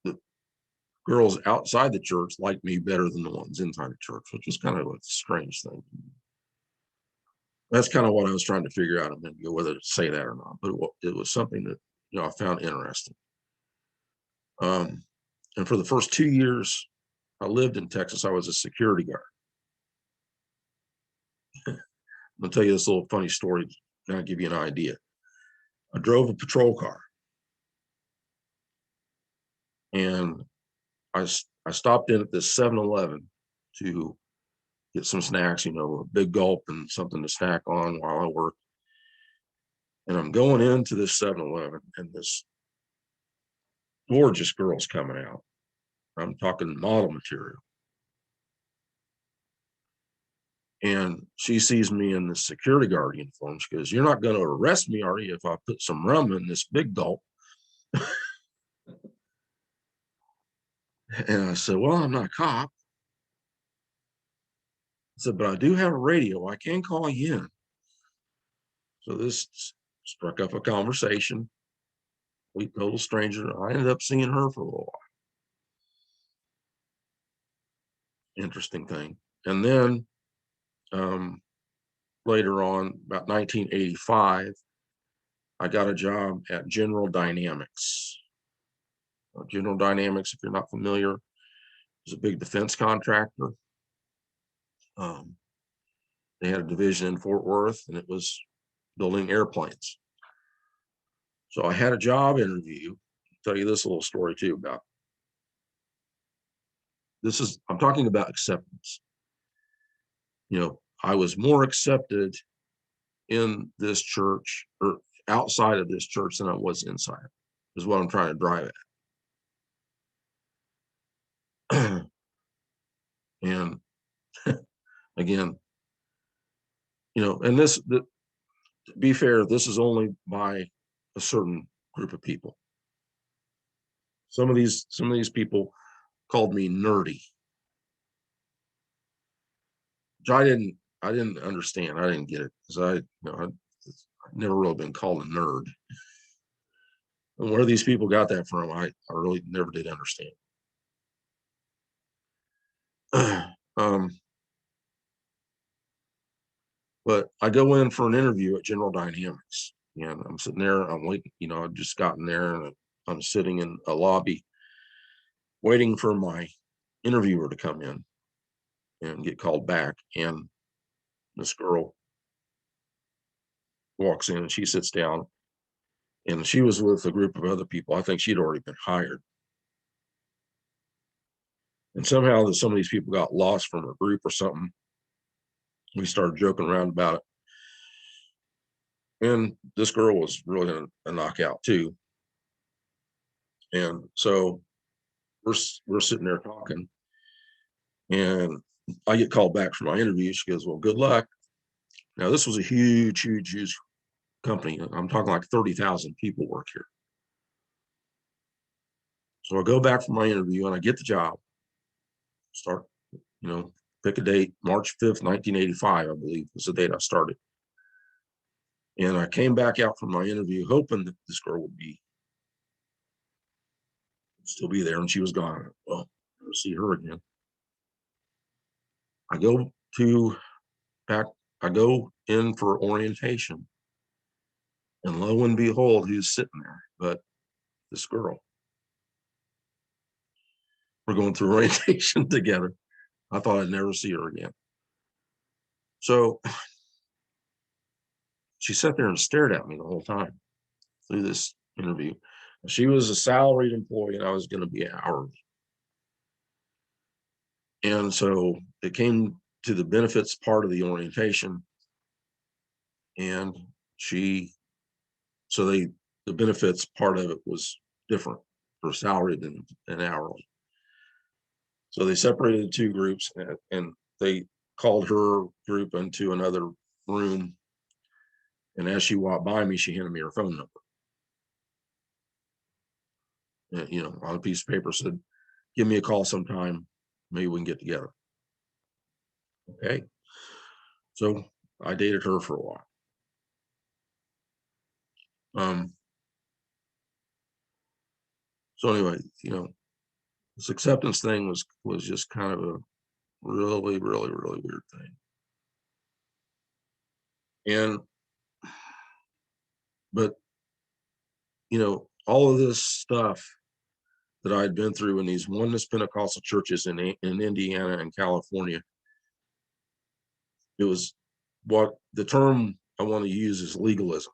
the girls outside the church liked me better than the ones inside the church, which is kind of a strange thing. That's kind of what I was trying to figure out a minute ago, whether to say that or not, but it was something that, I found interesting. And for the first 2 years I lived in Texas, I was a security guard. I'll tell you this little funny story to kind of give you an idea. I drove a patrol car, and I stopped in at this 7-Eleven to get some snacks, a big gulp and something to snack on while I worked. And I'm going into this 7-Eleven, and this gorgeous girl's coming out. I'm talking model material. And she sees me in the security guard uniform. She goes, "You're not going to arrest me, are you, if I put some rum in this big gulp?" And I said, "Well, I'm not a cop." I said, "But I do have a radio. I can call you in." So this struck up a conversation. We total stranger. I ended up seeing her for a little while. Interesting thing. And then later on, about 1985, I got a job at General Dynamics. General Dynamics, if you're not familiar, is a big defense contractor. They had a division in Fort Worth, and it was building airplanes. So I had a job interview. I'll tell you this little story too about this. I'm talking about acceptance. I was more accepted in this church or outside of this church than I was inside, is what I'm trying to drive at. And again, and to be fair, this is only by a certain group of people. Some of these people called me nerdy, which I didn't understand. I didn't get it, because I've never really been called a nerd. And where these people got that from, I really never did understand. But I go in for an interview at General Dynamics, and I'm sitting there, I'm waiting, I've just gotten there, and I'm sitting in a lobby waiting for my interviewer to come in and get called back. And this girl walks in and she sits down, and she was with a group of other people. I think she'd already been hired. And somehow some of these people got lost from her group or something. We started joking around about it. And this girl was really a knockout too. And so we're sitting there talking, and I get called back for my interview. She goes, "Well, good luck." Now, this was a huge company. I'm talking like 30,000 people work here. So I go back for my interview, and I get the job. Start, pick a date, March 5th, 1985, I believe was the date I started. And I came back out from my interview hoping that this girl would still be there, and she was gone. Well, never see her again. I go in for orientation, and lo and behold, who's sitting there but this girl. We're going through orientation together. I thought I'd never see her again. So she sat there and stared at me the whole time through this interview. She was a salaried employee, and I was going to be hourly. And so it came to the benefits part of the orientation, and the benefits part of it was different for salaried and hourly. So they separated the two groups, and they called her group into another room. And as she walked by me, she handed me her phone number. And, on a piece of paper said, "Give me a call sometime. maybe we can get together. Okay. So I dated her for a while. Um, so anyway, this acceptance thing was just kind of a really, really, really weird thing. And but all of this stuff that I'd been through in these oneness Pentecostal churches in Indiana and California, it was what the term I want to use is legalism.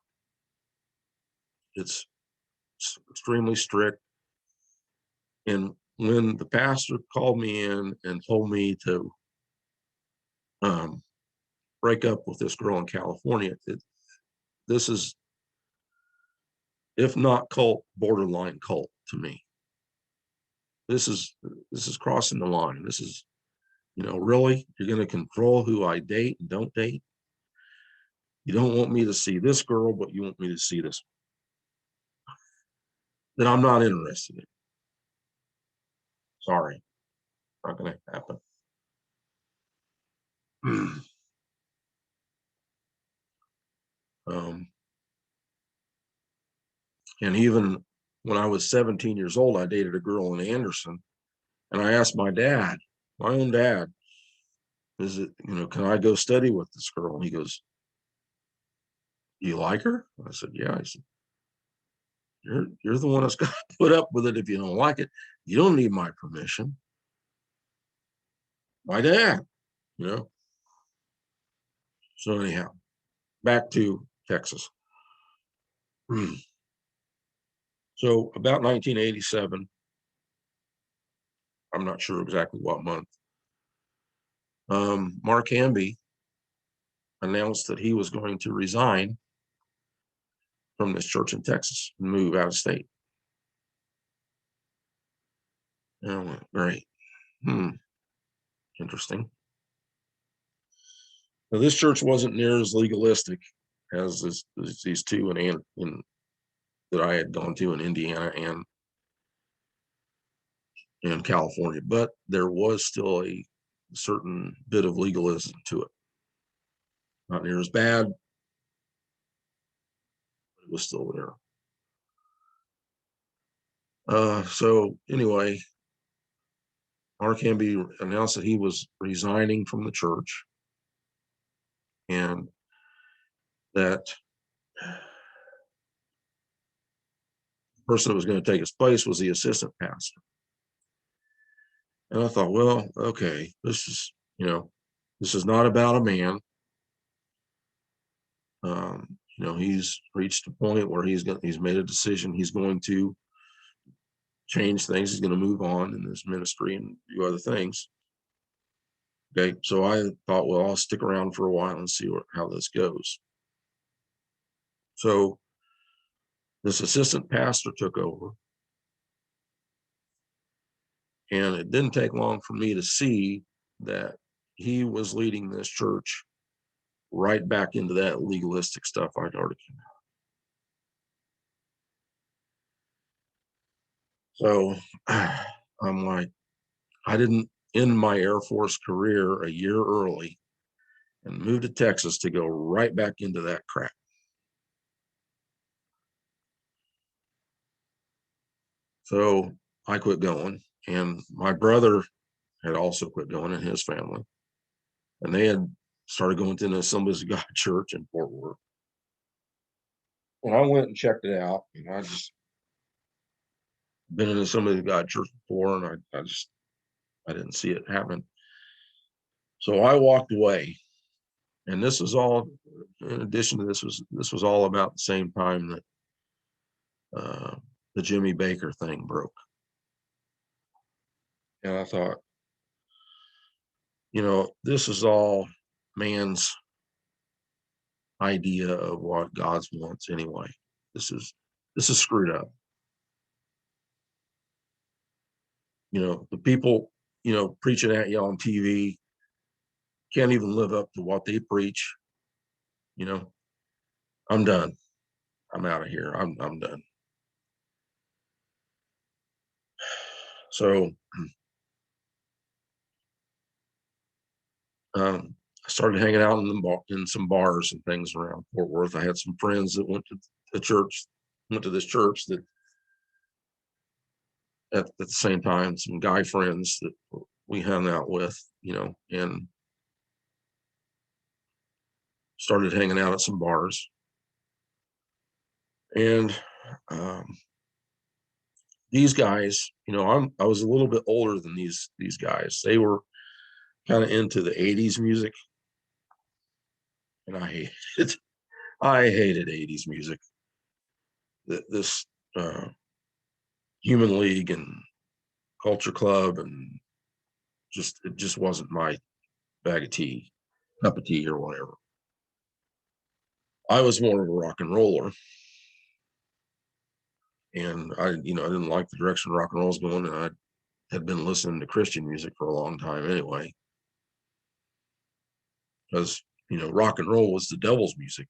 It's extremely strict. And when the pastor called me in and told me to break up with this girl in California, this is, if not cult, borderline cult to me. This is crossing the line. This is, really, you're going to control who I date and don't date. You don't want me to see this girl, but you want me to see this that I'm not interested in. Sorry, not going to happen. And even when I was 17 years old, I dated a girl in Anderson, and I asked my dad, my own dad, is it, can I go study with this girl? And he goes, you like her? I said, yeah. I said, you're the one that's got to put up with it if you don't like it. You don't need my permission. My dad, you know. So anyhow, back to Texas. So about 1987, I'm not sure exactly what month, Mark Hamby announced that he was going to resign from this church in Texas and move out of state. And I went, great. Interesting. Now, this church wasn't near as legalistic as these two in that I had gone to in Indiana and in California, but there was still a certain bit of legalism to it. Not near as bad, but it was still there. So anyway, Mark Hamby announced that he was resigning from the church and that the person that was going to take his place was the assistant pastor. And I thought, well, okay, this is not about a man. He's reached a point where he's made a decision. He's going to change things. He's going to move on in his ministry and do other things. Okay, so I thought, well, I'll stick around for a while and see how this goes. So this assistant pastor took over, and it didn't take long for me to see that he was leading this church right back into that legalistic stuff I'd already come out. So I'm like, I didn't end my Air Force career a year early and move to Texas to go right back into that crap. So I quit going, and my brother had also quit going in his family, and they had started going to the Assemblies of God Church in Fort Worth. And I went and checked it out, and I just been in Assemblies of God Church before, and I didn't see it happen. So I walked away, and this was all. In addition to this was all about the same time that the Jimmy Baker thing broke. And I thought, this is all man's idea of what God wants anyway. This is screwed up. The people, preaching at you on TV can't even live up to what they preach. I'm done. I'm out of here. I'm done. So I started hanging out in some bars and things around Fort Worth. I had some friends that went to this church that at the same time, some guy friends that we hung out with, and started hanging out at some bars. And these guys, I was a little bit older than these guys. They were kind of into the 80s music, and I hated 80s music. This Human League and Culture Club, and it just wasn't my cup of tea or whatever. I was more of a rock and roller, and I didn't like the direction rock and roll was going, and I had been listening to Christian music for a long time anyway, because rock and roll was the devil's music.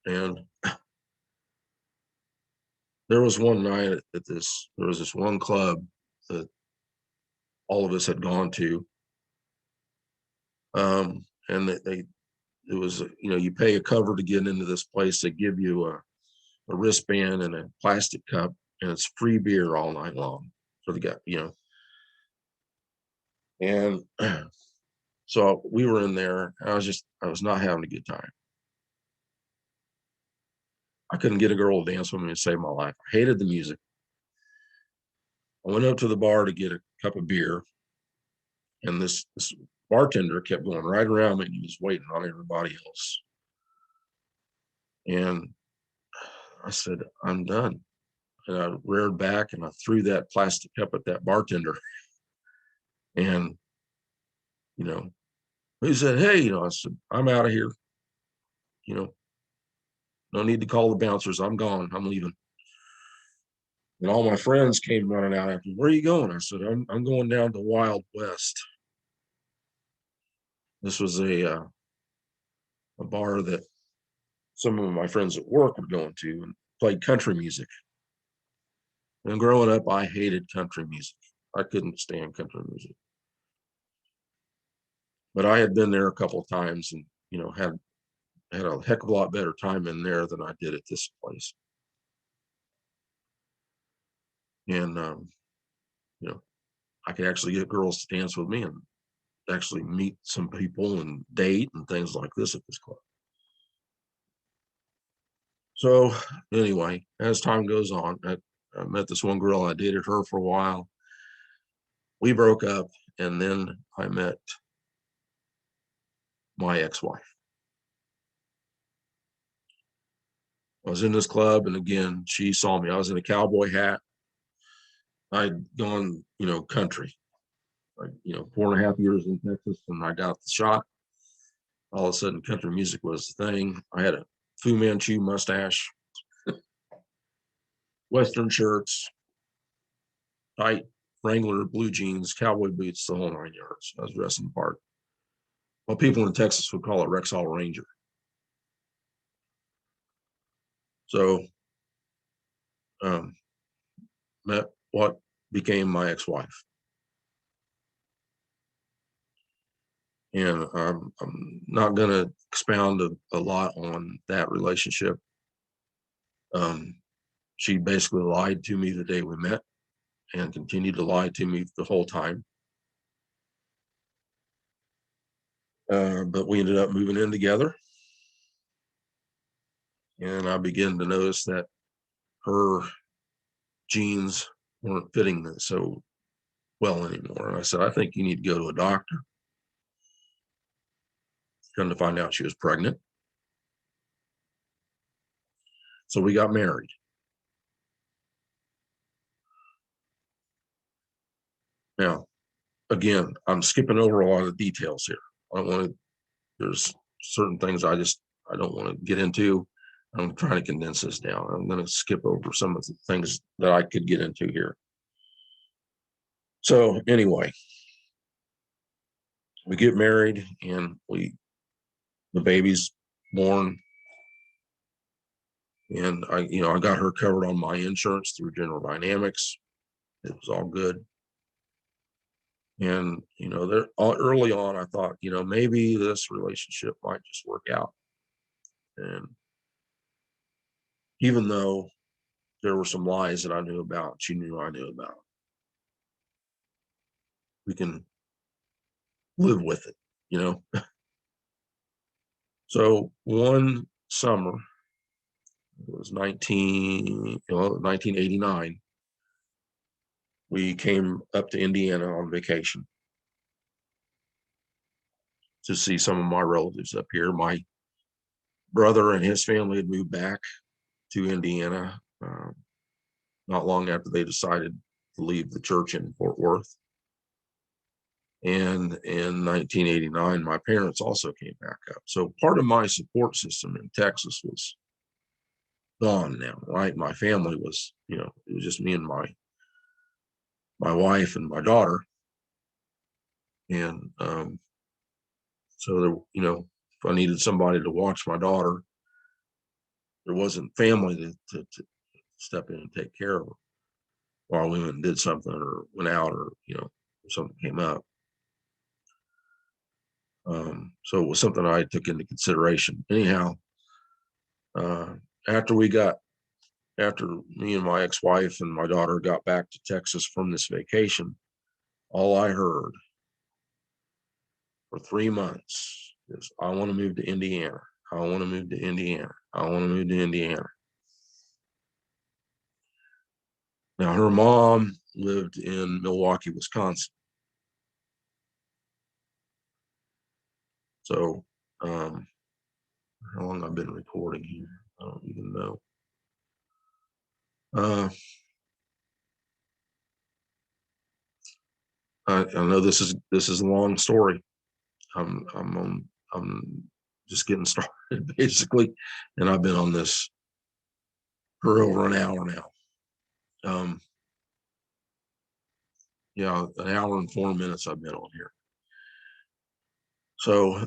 And there was one night there was this one club that all of us had gone to, and it was, you pay a cover to get into this place. They give you a wristband and a plastic cup, and it's free beer all night long for the guy, and so we were in there. I was not having a good time. I couldn't get a girl to dance with me to save my life. I hated the music. I went up to the bar to get a cup of beer, and this bartender kept going right around me, and he was waiting on everybody else. And I said, I'm done. And I reared back and I threw that plastic cup at that bartender. And, he said, hey, I said, I'm out of here. No need to call the bouncers. I'm gone. I'm leaving. And all my friends came running out after, where are you going? I said, I'm going down to Wild West. This was a bar that some of my friends at work were going to, and played country music. And growing up, I hated country music. I couldn't stand country music. But I had been there a couple of times, and had a heck of a lot better time in there than I did at this place. And I could actually get girls to dance with me and actually meet some people and date and things like this at this club. So anyway, as time goes on, I met this one girl. I dated her for a while. We broke up, and then I met my ex-wife. I was in this club, and again, she saw me. I was in a cowboy hat. I'd gone, country, like, 4.5 years in Texas, and I got the shot. All of a sudden, country music was the thing. I had a Fu Manchu mustache, Western shirts, tight Wrangler blue jeans, cowboy boots, the whole 9 yards. I was dressing the part. Well, people in Texas would call it Rexall Ranger. So, met what became my ex-wife. And I'm not going to expound a lot on that relationship. She basically lied to me the day we met and continued to lie to me the whole time. But we ended up moving in together. And I began to notice that her jeans weren't fitting so well anymore. And I said, I think you need to go to a doctor. Come to find out she was pregnant. So we got married. Now, again, I'm skipping over a lot of details here. There's certain things I don't want to get into. I'm trying to condense this down. I'm going to skip over some of the things that I could get into here. So anyway, we get married, and the baby's born, and I got her covered on my insurance through General Dynamics. It was all good. And, there early on, I thought, maybe this relationship might just work out. And even though there were some lies that I knew about, she knew I knew about, we can live with it, you know? So one summer, it was 1989, we came up to Indiana on vacation to see some of my relatives up here. My brother and his family had moved back to Indiana not long after they decided to leave the church in Fort Worth. And in 1989, my parents also came back up. So part of my support system in Texas was gone now, right? My family was, it was just me and my wife and my daughter. And so there, if I needed somebody to watch my daughter, there wasn't family to step in and take care of her while we went and did something or went out or, something came up. So it was something I took into consideration. Anyhow, uh, after after me and my ex-wife and my daughter got back to Texas from this vacation, all I heard for 3 months is, I want to move to Indiana. I want to move to Indiana. I want to move to Indiana. Now, her mom lived in Milwaukee, Wisconsin. So, how long I've been recording here, I don't even know. I know this is a long story. I'm just getting started basically, and I've been on this for over an hour now. Yeah, an hour and 4 minutes I've been on here. So,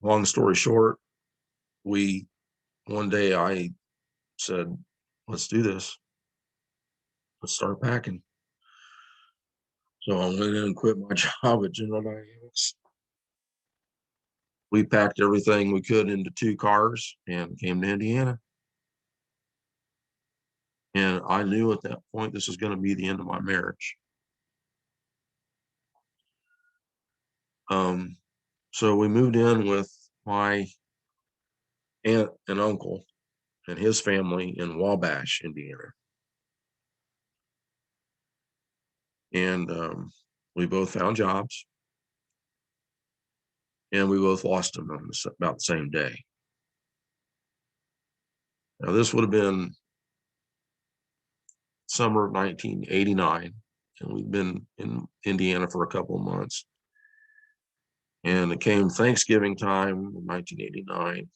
long story short, one day I said, let's do this. Let's start packing. So I went in and quit my job at General Dynamics. We packed everything we could into 2 cars and came to Indiana. And I knew at that point this was going to be the end of my marriage. So we moved in with my aunt and uncle and his family in Wabash, Indiana. And we both found jobs, and we both lost them on about the same day. Now, this would have been summer of 1989, and we'd been in Indiana for a couple of months. And it came Thanksgiving time in 1989,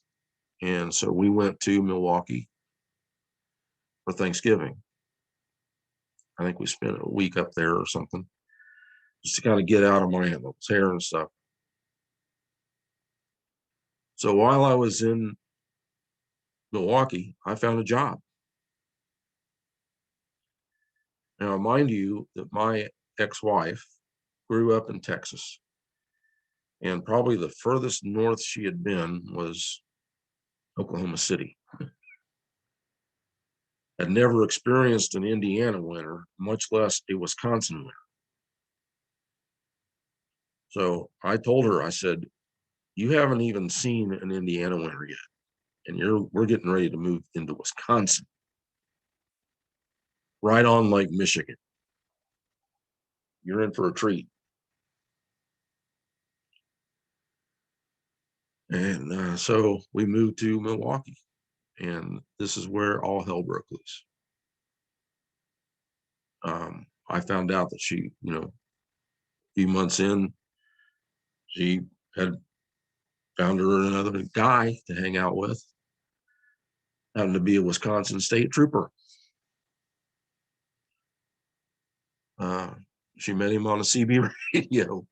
and so we went to Milwaukee for Thanksgiving. I think we spent a week up there or something, just to kind of get out of my hair and stuff. So while I was in Milwaukee, I found a job. Now, mind you, that my ex-wife grew up in Texas, and probably the furthest north she had been was Oklahoma City. Had never experienced an Indiana winter, much less a Wisconsin winter. So I told her, I said, you haven't even seen an Indiana winter yet, and we're getting ready to move into Wisconsin, right on Lake Michigan. You're in for a treat. And so we moved to Milwaukee, and this is where all hell broke loose. I found out that she, a few months in, she had found her another guy to hang out with, happened to be a Wisconsin state trooper. She met him on a CB radio,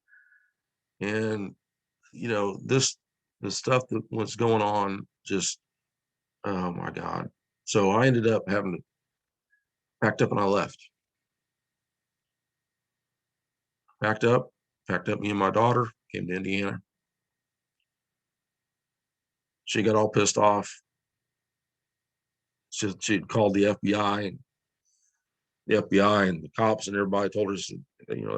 and the stuff that was going on, just, oh my God. So I ended up having to packed up and I left. packed up me and my daughter, came to Indiana. She got all pissed off. She'd called the FBI, and the cops and everybody told her,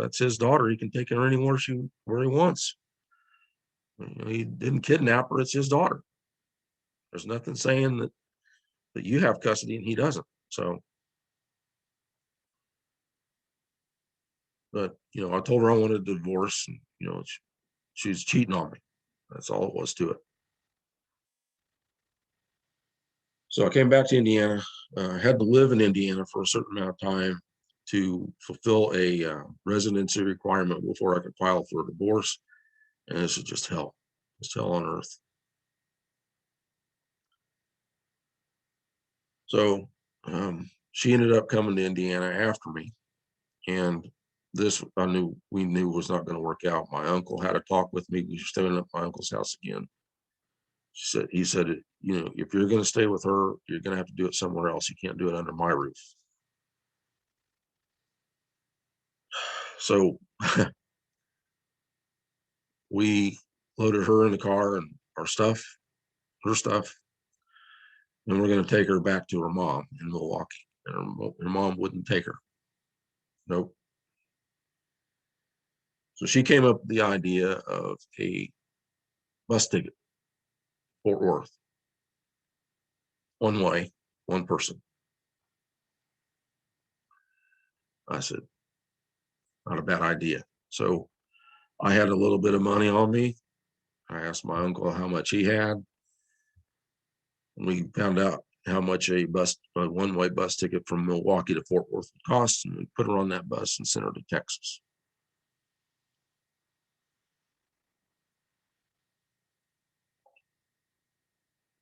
that's his daughter. He can take her anywhere where he wants. He didn't kidnap her. It's his daughter. There's nothing saying that you have custody and he doesn't. So, but I told her I wanted a divorce, and she was cheating on me. That's all it was to it. So I came back to Indiana. Had to live in Indiana for a certain amount of time to fulfill a residency requirement before I could file for a divorce. And this is just hell. It's hell on earth. So she ended up coming to Indiana after me, and this we knew was not going to work out. My uncle had a talk with me. We were staying at my uncle's house again. He said, if you're going to stay with her, you're going to have to do it somewhere else. You can't do it under my roof. So we loaded her in the car and her stuff, and we're going to take her back to her mom in Milwaukee. And her mom wouldn't take her. Nope. So she came up with the idea of a bus ticket, Fort Worth, one way, one person. I said, not a bad idea. So I had a little bit of money on me. I asked my uncle how much he had. And we found out how much a one-way bus ticket from Milwaukee to Fort Worth would cost, and we put her on that bus and sent her to Texas.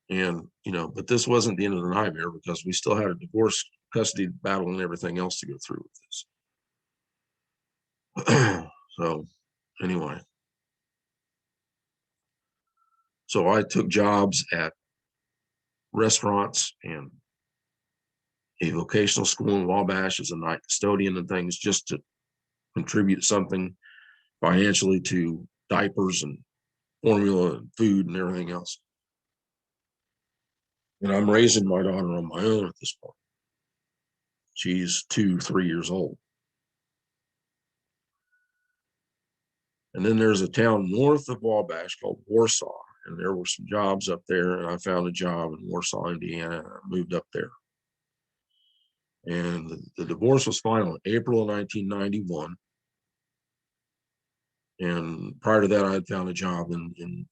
And, but this wasn't the end of the nightmare, because we still had a divorce custody battle and everything else to go through with this. So anyway, so I took jobs at restaurants and a vocational school in Wabash as a night custodian and things, just to contribute something financially to diapers and formula and food and everything else. And I'm raising my daughter on my own at this point. She's 3 years old. And then there's a town north of Wabash called Warsaw, and there were some jobs up there, and I found a job in Warsaw, Indiana, and I moved up there. And the divorce was final in April of 1991. And prior to that, I had found a job in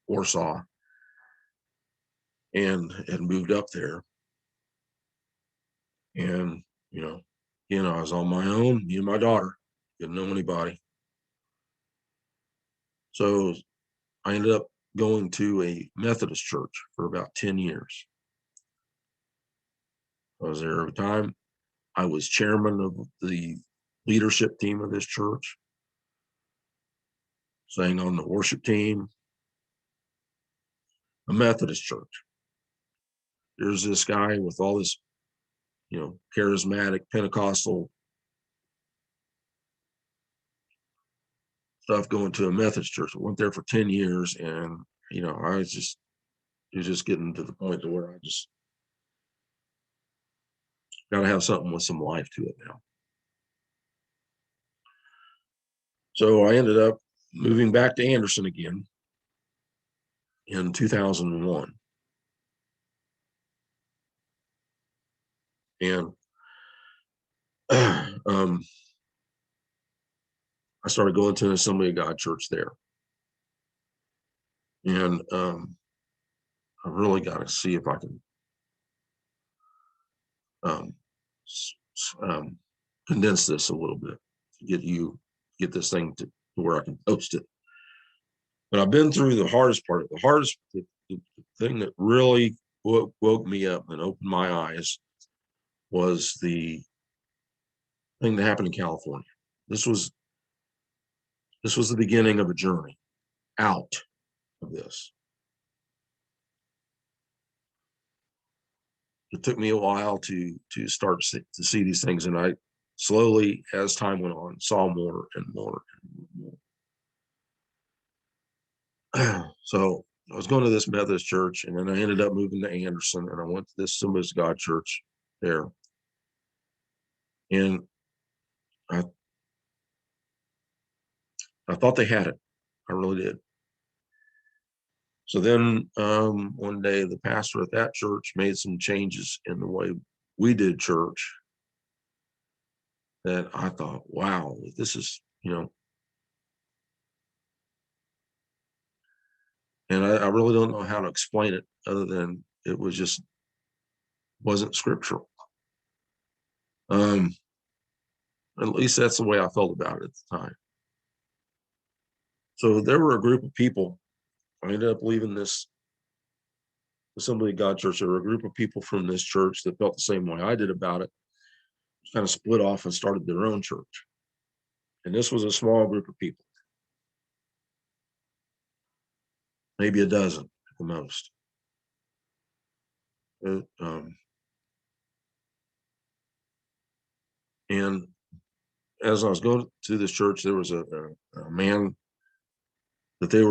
Warsaw and had moved up there. And, I was on my own, me and my daughter, didn't know anybody. So I ended up going to a Methodist church for about 10 years. I was there every time. I was chairman of the leadership team of this church, sang on the worship team. A Methodist church. There's this guy with all this, charismatic Pentecostal stuff going to a Methodist church. I went there for 10 years, and it was just getting to the point to where I just got to have something with some life to it now. So I ended up moving back to Anderson again in 2001. And I started going to an Assembly of God church there. And I really got to see if I can condense this a little bit to get this thing to where I can post it. But I've been through the hardest part. The thing that really woke me up and opened my eyes was the thing that happened in California. This was the beginning of a journey out of this. It took me a while to start to see these things, and slowly, as time went on, saw more and more and more. So I was going to this Methodist church, and then I ended up moving to Anderson, and I went to this Assemblies of God church there. And I thought they had it. I really did. So then one day the pastor at that church made some changes in the way we did church that I thought, wow, this is, and I really don't know how to explain it other than it was just wasn't scriptural. At least that's the way I felt about it at the time. So there were a group of people. I ended up leaving this Assembly of God church. There were a group of people from this church that felt the same way I did about it, kind of split off and started their own church. And this was a small group of people, maybe a dozen at the most. And as I was going to this church, there was a man that we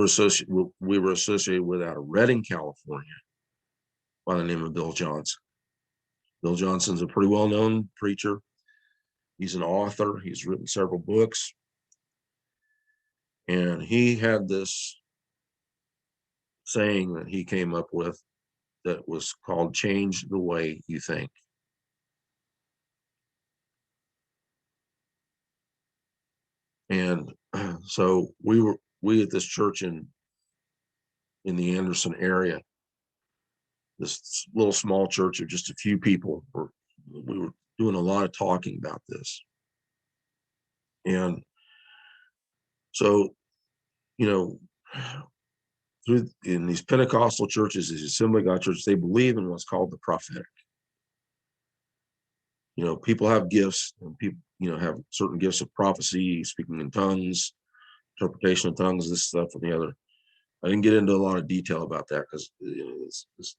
were associated with out of Redding, California, by the name of Bill Johnson. Bill Johnson's a pretty well-known preacher. He's an author. He's written several books. And he had this saying that he came up with that was called "Change the Way You Think." And so we at this church in the Anderson area, this little small church of just a few people, we were doing a lot of talking about this. And so, in these Pentecostal churches, these Assembly of God churches, they believe in what's called the prophetic. People have gifts, and people, have certain gifts of prophecy, speaking in tongues, interpretation of tongues, this stuff and the other. I didn't get into a lot of detail about that because it's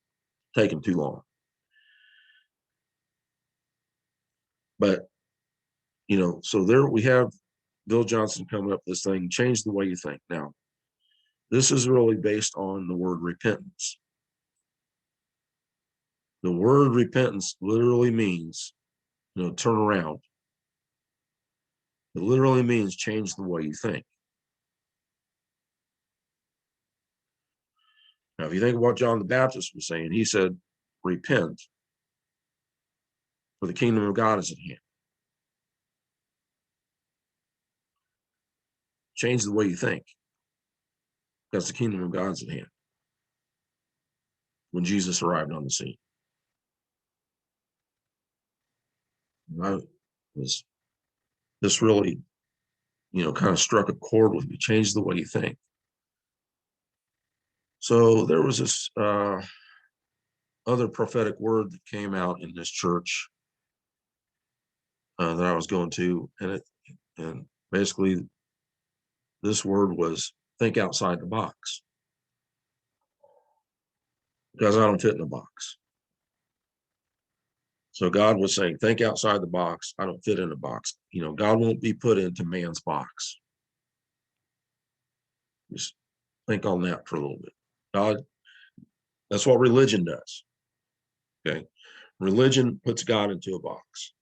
taking too long. But, so there we have Bill Johnson coming up with this thing, change the way you think. Now, this is really based on the word repentance. The word repentance literally means, turn around. It literally means change the way you think. Now, if you think of what John the Baptist was saying, he said, repent, for the kingdom of God is at hand. Change the way you think, because the kingdom of God is at hand. When Jesus arrived on the scene, this really, kind of struck a chord with me. Change the way you think. So there was this other prophetic word that came out in this church that I was going to, and basically this word was think outside the box, because I don't fit in a box. So God was saying, think outside the box. I don't fit in a box. God won't be put into man's box. Just think on that for a little bit. God, that's what religion does. Okay. Religion puts God into a box.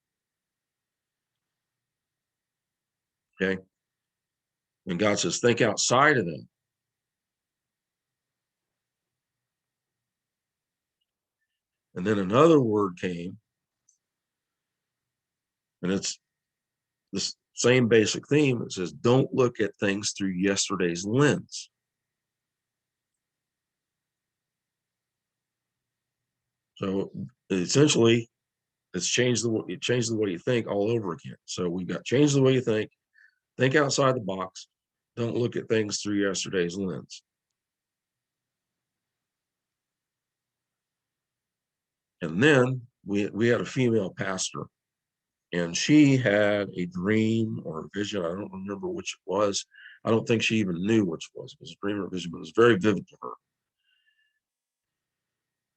Okay. And God says, think outside of them. And then another word came, and it's this same basic theme. It says, don't look at things through yesterday's lens. So essentially, it's changed the way you think all over again. So we've got change the way you think outside the box, don't look at things through yesterday's lens. And then we had a female pastor, and she had a dream or a vision. I don't remember which it was. I don't think she even knew which it was. It was a dream or a vision, but it was very vivid to her.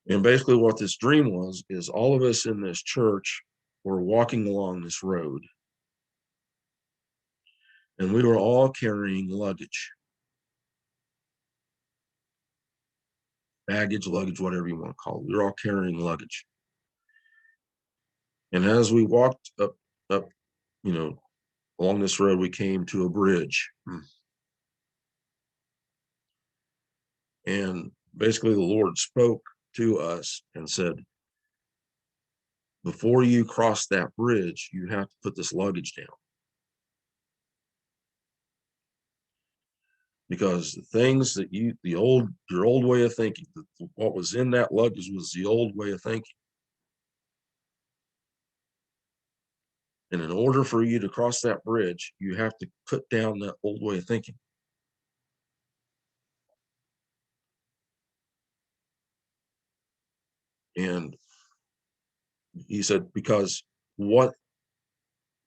And basically what this dream was is all of us in this church were walking along this road, And we were all carrying luggage, baggage, luggage, whatever you want to call it. We were all carrying luggage. And as we walked up, along this road, we came to a bridge. And basically the Lord spoke to us and said, before you cross that bridge, you have to put this luggage down. Because the things that your old way of thinking, what was in that luggage was the old way of thinking. And in order for you to cross that bridge, you have to put down that old way of thinking. And he said, because what's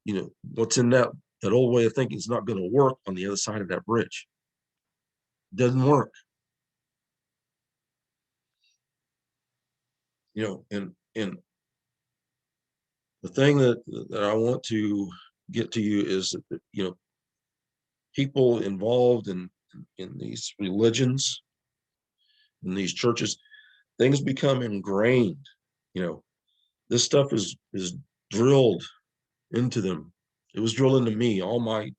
in that old way of thinking is not going to work on the other side of that bridge. It doesn't work. And the thing that I want to get to you is that, people involved in these religions, in these churches, things become ingrained. This stuff is drilled into them. It was drilled into me all my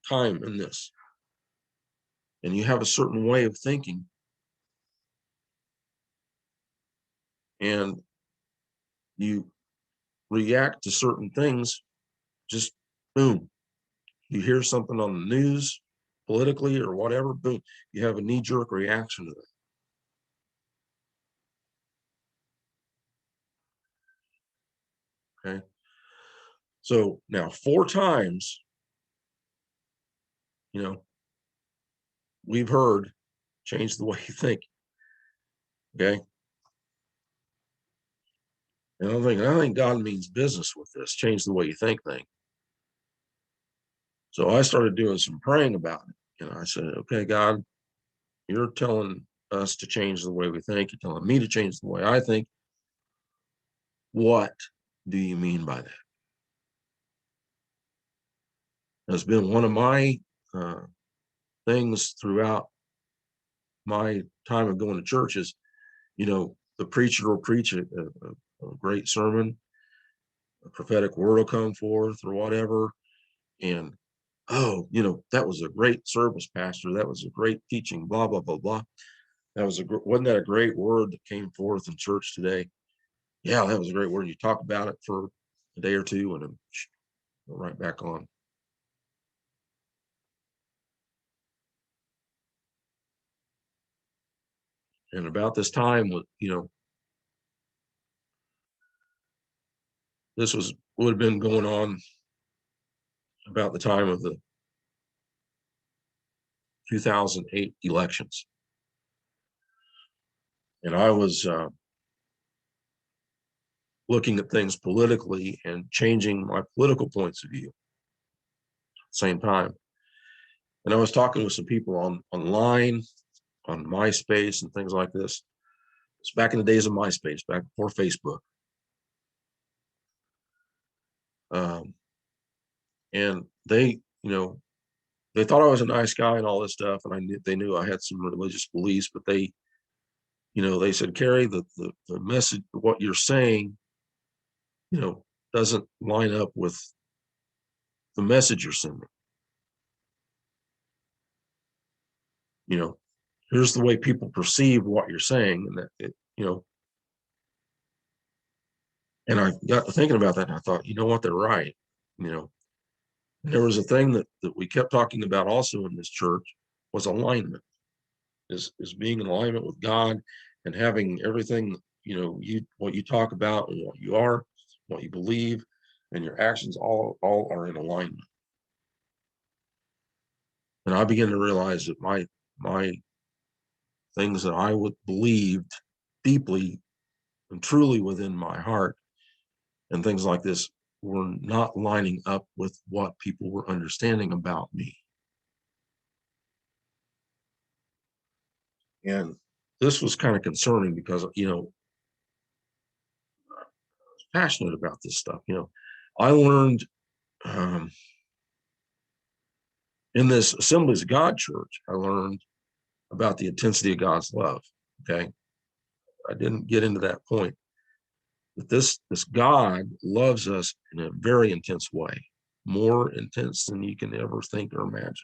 time in this. And you have a certain way of thinking. And you react to certain things, just boom. You hear something on the news, politically or whatever, boom, you have a knee-jerk reaction to that. Okay. So now 4 times, we've heard change the way you think. Okay. And I think God means business with this, change the way you think thing. So I started doing some praying about it. I said, okay, God, you're telling us to change the way we think. You're telling me to change the way I think. What do you mean by that? It's been one of my things throughout my time of going to churches. The preacher will preach a great sermon, a prophetic word will come forth or whatever. And, oh, that was a great service, pastor. That was a great teaching, blah, blah, blah, blah. Wasn't that a great word that came forth in church today? Yeah, that was a great word. You talk about it for a day or two and then right back on. And about this time, this would have been going on about the time of the 2008 elections. And I was looking at things politically and changing my political points of view at the same time. And I was talking with some people online, on MySpace and things like this. It's back in the days of MySpace, back before Facebook. And they thought I was a nice guy and all this stuff, and they knew I had some religious beliefs, but they said, Kerry, the message, what you're saying, doesn't line up with the message you're sending. Here's the way people perceive what you're saying, and and I got to thinking about that, and I thought, you know what, they're right. There was a thing that we kept talking about also in this church was alignment, is being in alignment with God and having everything, what you talk about and what you are, what you believe, and your actions all are in alignment. And I began to realize that my things that I would believed deeply and truly within my heart and things like this were not lining up with what people were understanding about me. And this was kind of concerning because, I was passionate about this stuff. I learned In this Assemblies of God church, I learned about the intensity of God's love. Okay. I didn't get into that point. But this God loves us in a very intense way, more intense than you can ever think or imagine.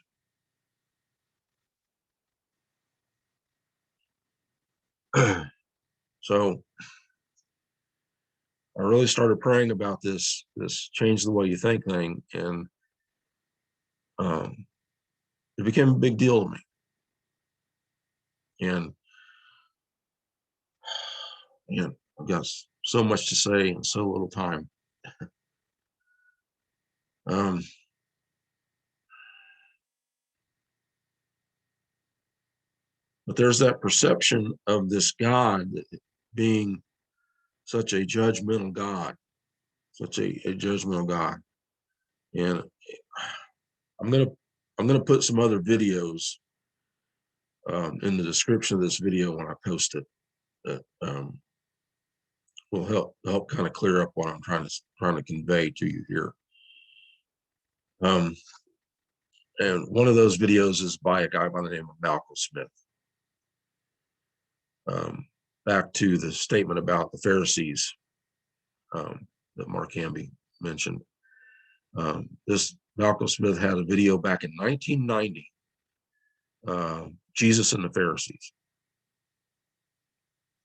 So I really started praying about this change the way you think thing, and it became a big deal to me. And I've got so much to say in so little time. Um, but there's that perception of this God being such a judgmental God, such a judgmental God. And I'm gonna put some other videos in the description of this video when I post it that will help kind of clear up what I'm trying to convey to you here. And one of those videos is by a guy by the name of Malcolm Smith. Back to the statement about the Pharisees that Mark Hamby mentioned. This Malcolm Smith had a video back in 1990, Jesus and the Pharisees.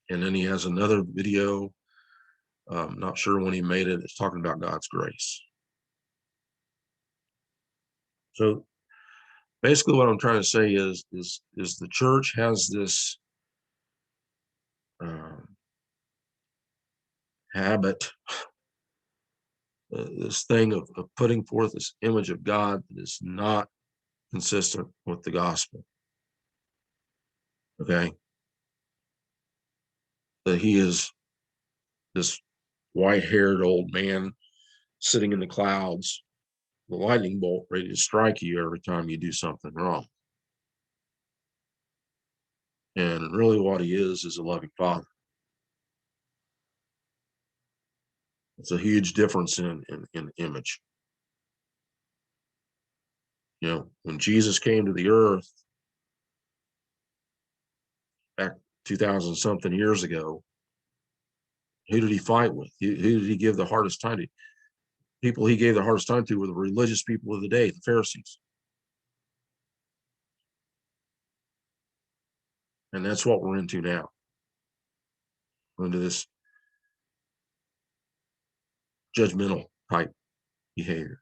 And then he has another video, not sure when he made it, it's talking about God's grace. So basically what I'm trying to say is the church has this habit, this thing of putting forth this image of God that is not consistent with the gospel. Okay. That he is this white-haired old man sitting in the clouds, the lightning bolt ready to strike you every time you do something wrong. And really what he is a loving father. It's a huge difference in image. You know, when Jesus came to the earth back 2000 something years ago, who did he fight with? Who did he give the hardest time to? People he gave the hardest time to were the religious people of the day, the Pharisees. And that's what we're into now. We're into this judgmental type behavior.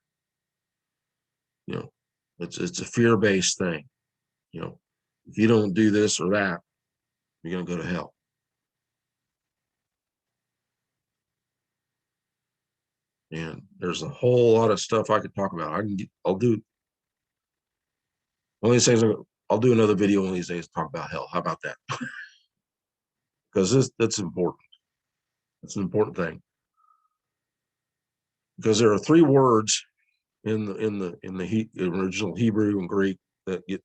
You know, it's a fear-based thing. You know, if you don't do this or that, you're going to go to hell. And there's a whole lot of stuff I could talk about. I'll do one of these things. I'll do another video one of these days to talk about hell. How about that? Because that's important. It's an important thing. Because there are three words in the original Hebrew and Greek that get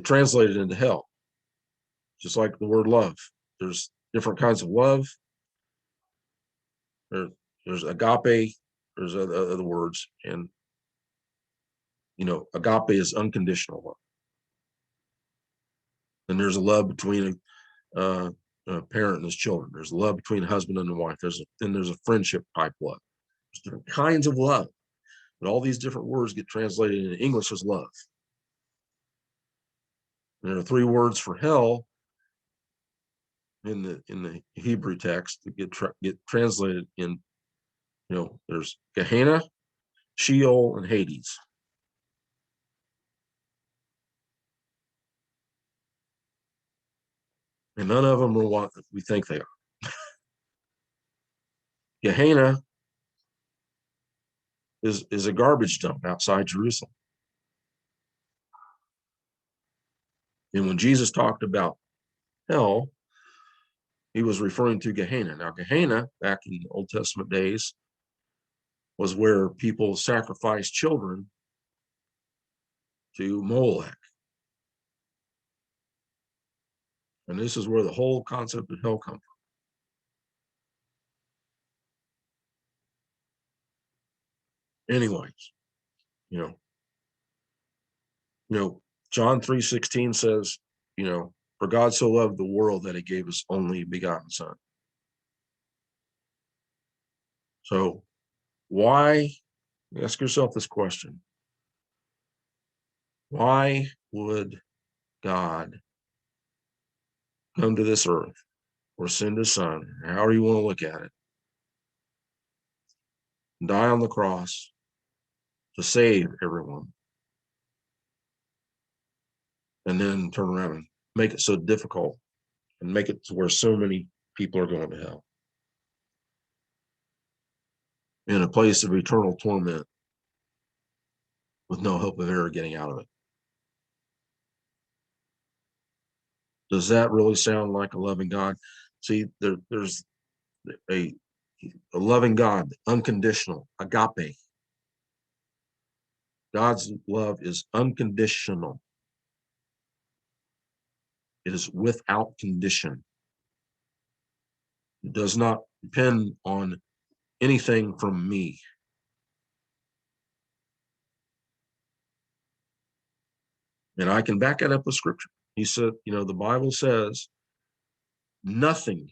translated into hell, just like the word love. There's different kinds of love. There's agape. There's other words, and you know, agape is unconditional love. And there's a love between a parent and his children. There's love between a husband and a wife. Then there's a friendship type love. There's different kinds of love, but all these different words get translated into English as love. And there are three words for hell in the Hebrew text that get translated in. You know, there's Gehenna, Sheol, and Hades. And none of them are what we think they are. Gehenna is a garbage dump outside Jerusalem. And when Jesus talked about hell, he was referring to Gehenna. Now, Gehenna, back in the Old Testament days, was where people sacrificed children to Molech. And this is where the whole concept of hell comes from. Anyways, you know, John 3:16 says, for God so loved the world that he gave his only begotten son. So why, ask yourself this question, why would God come to this earth or send his son, however you want to look at it, die on the cross to save everyone, and then turn around and make it so difficult and make it to where so many people are going to hell in a place of eternal torment with no hope of ever getting out of it? Does that really sound like a loving God? See, there's a loving God, unconditional, agape. God's love is unconditional. It is without condition. It does not depend on anything from me. And I can back it up with scripture. He said, the Bible says, nothing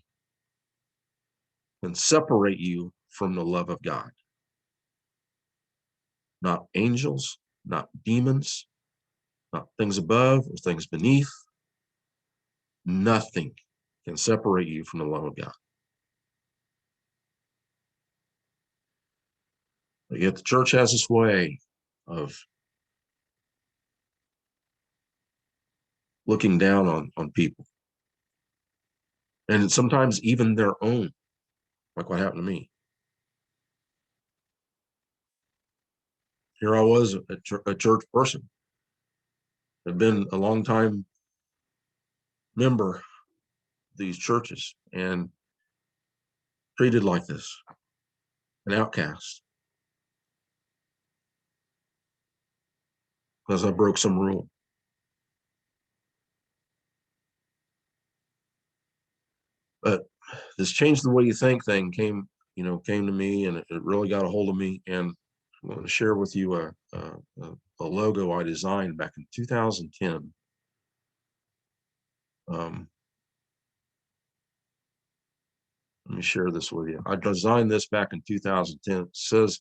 can separate you from the love of God. Not angels, not demons, not things above or things beneath. Nothing can separate you from the love of God. But yet the church has this way of looking down on people. And sometimes even their own, like what happened to me. Here I was, a church person. I've been a long time member of these churches and treated like this, an outcast, because I broke some rule. But this change the way you think thing came to me, and it really got a hold of me. And I want to share with you a logo I designed back in 2010. Let me share this with you. I designed this back in 2010. It says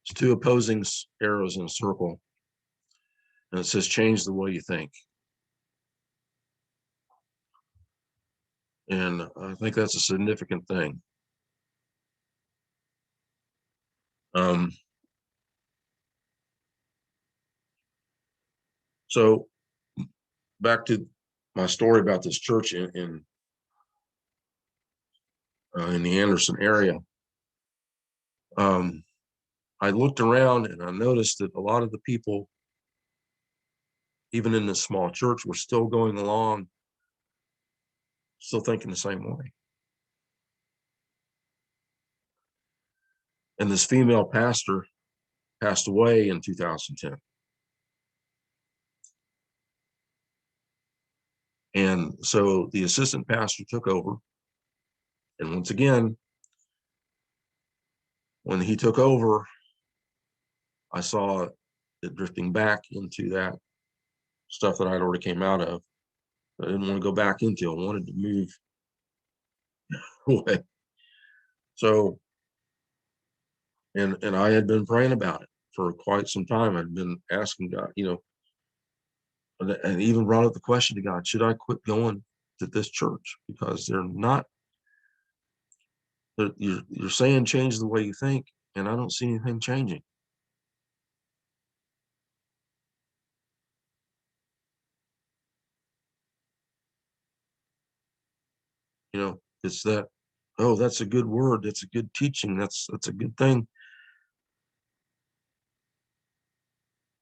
it's two opposing arrows in a circle, and it says change the way you think. And I think that's a significant thing. So back to my story about this church in the Anderson area. I looked around and I noticed that a lot of the people, even in this small church, were still going along, still thinking the same way. And this female pastor passed away in 2010. And so the assistant pastor took over. And once again, when he took over, I saw it drifting back into that stuff that I'd already came out of. I didn't want to go back into. I wanted to move away. So, and I had been praying about it for quite some time. I'd been asking God, and even brought up the question to God, should I quit going to this church? Because they're not, you're saying change the way you think, and I don't see anything changing. It's that, oh, that's a good word. That's a good teaching. That's a good thing.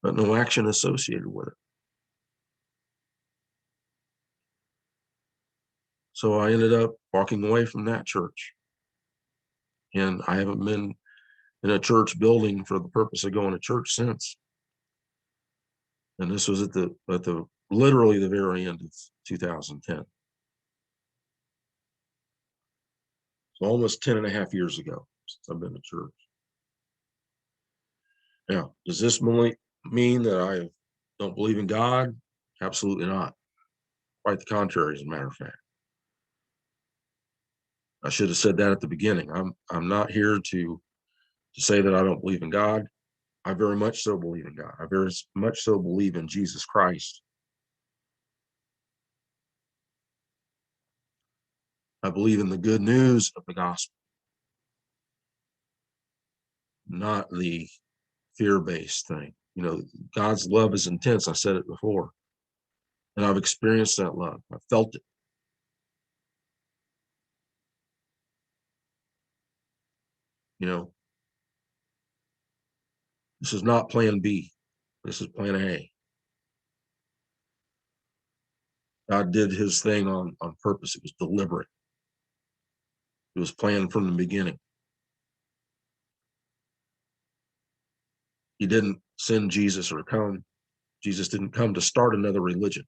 But no action associated with it. So I ended up walking away from that church. And I haven't been in a church building for the purpose of going to church since. And this was at the literally the very end of 2010. So almost 10 and a half years ago since I've been to church. Now, does this mean that I Don't believe in God? Absolutely not. Quite the contrary, as a matter of fact. I should have said that at the beginning. I'm not here to say that I don't believe in God. I very much so believe in God. I very much so believe in Jesus Christ. I believe in the good news of the gospel, not the fear-based thing. You know, God's love is intense. I said it before, and I've experienced that love. I felt it. You know, this is not plan B. This is plan A. God did his thing on purpose. It was deliberate. It was planned from the beginning. He didn't send Jesus or come. Jesus didn't come to start another religion.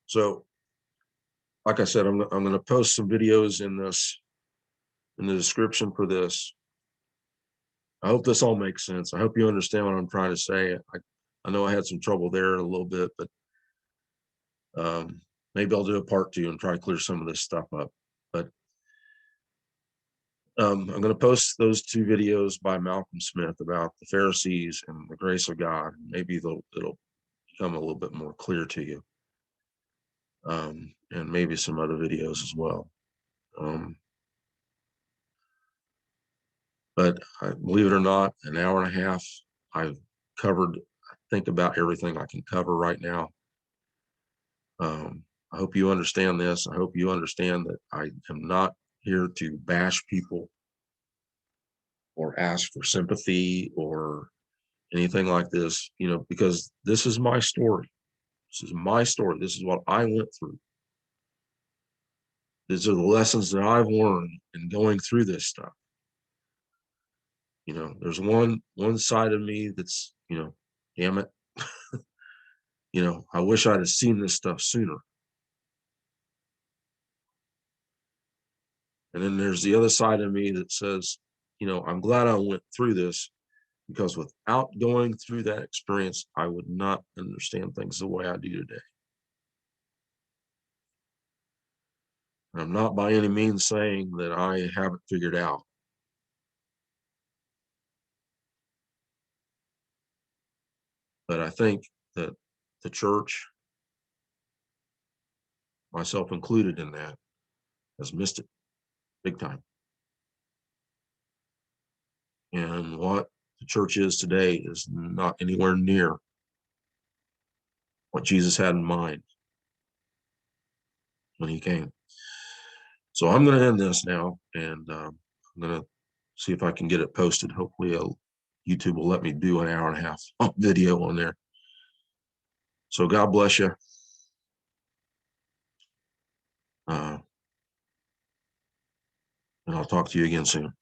So, like I said, I'm going to post some videos in the description for this. I hope this all makes sense. I hope you understand what I'm trying to say. I know I had some trouble there a little bit, but maybe I'll do a part 2 and try to clear some of this stuff up. But I'm going to post those 2 videos by Malcolm Smith about the Pharisees and the grace of God. Maybe it'll become a little bit more clear to you, and maybe some other videos as well. But believe it or not, an hour and a half, I've covered, I think, about everything I can cover right now. I hope you understand this. I hope you understand that I am not here to bash people or ask for sympathy or anything like this, you know, because this is my story. This is my story. This is what I went through. These are the lessons that I've learned in going through this stuff. You know, there's one side of me that's, you know, damn it, you know, I wish I'd have seen this stuff sooner. And then there's the other side of me that says, you know, I'm glad I went through this, because without going through that experience, I would not understand things the way I do today. And I'm not by any means saying that I haven't figured out. But I think that the church, myself included in that, has missed it big time. And what the church is today is not anywhere near what Jesus had in mind when he came. So I'm going to end this now, and I'm going to see if I can get it posted. Hopefully, YouTube will let me do an hour and a half video on there. So God bless you. And I'll talk to you again soon.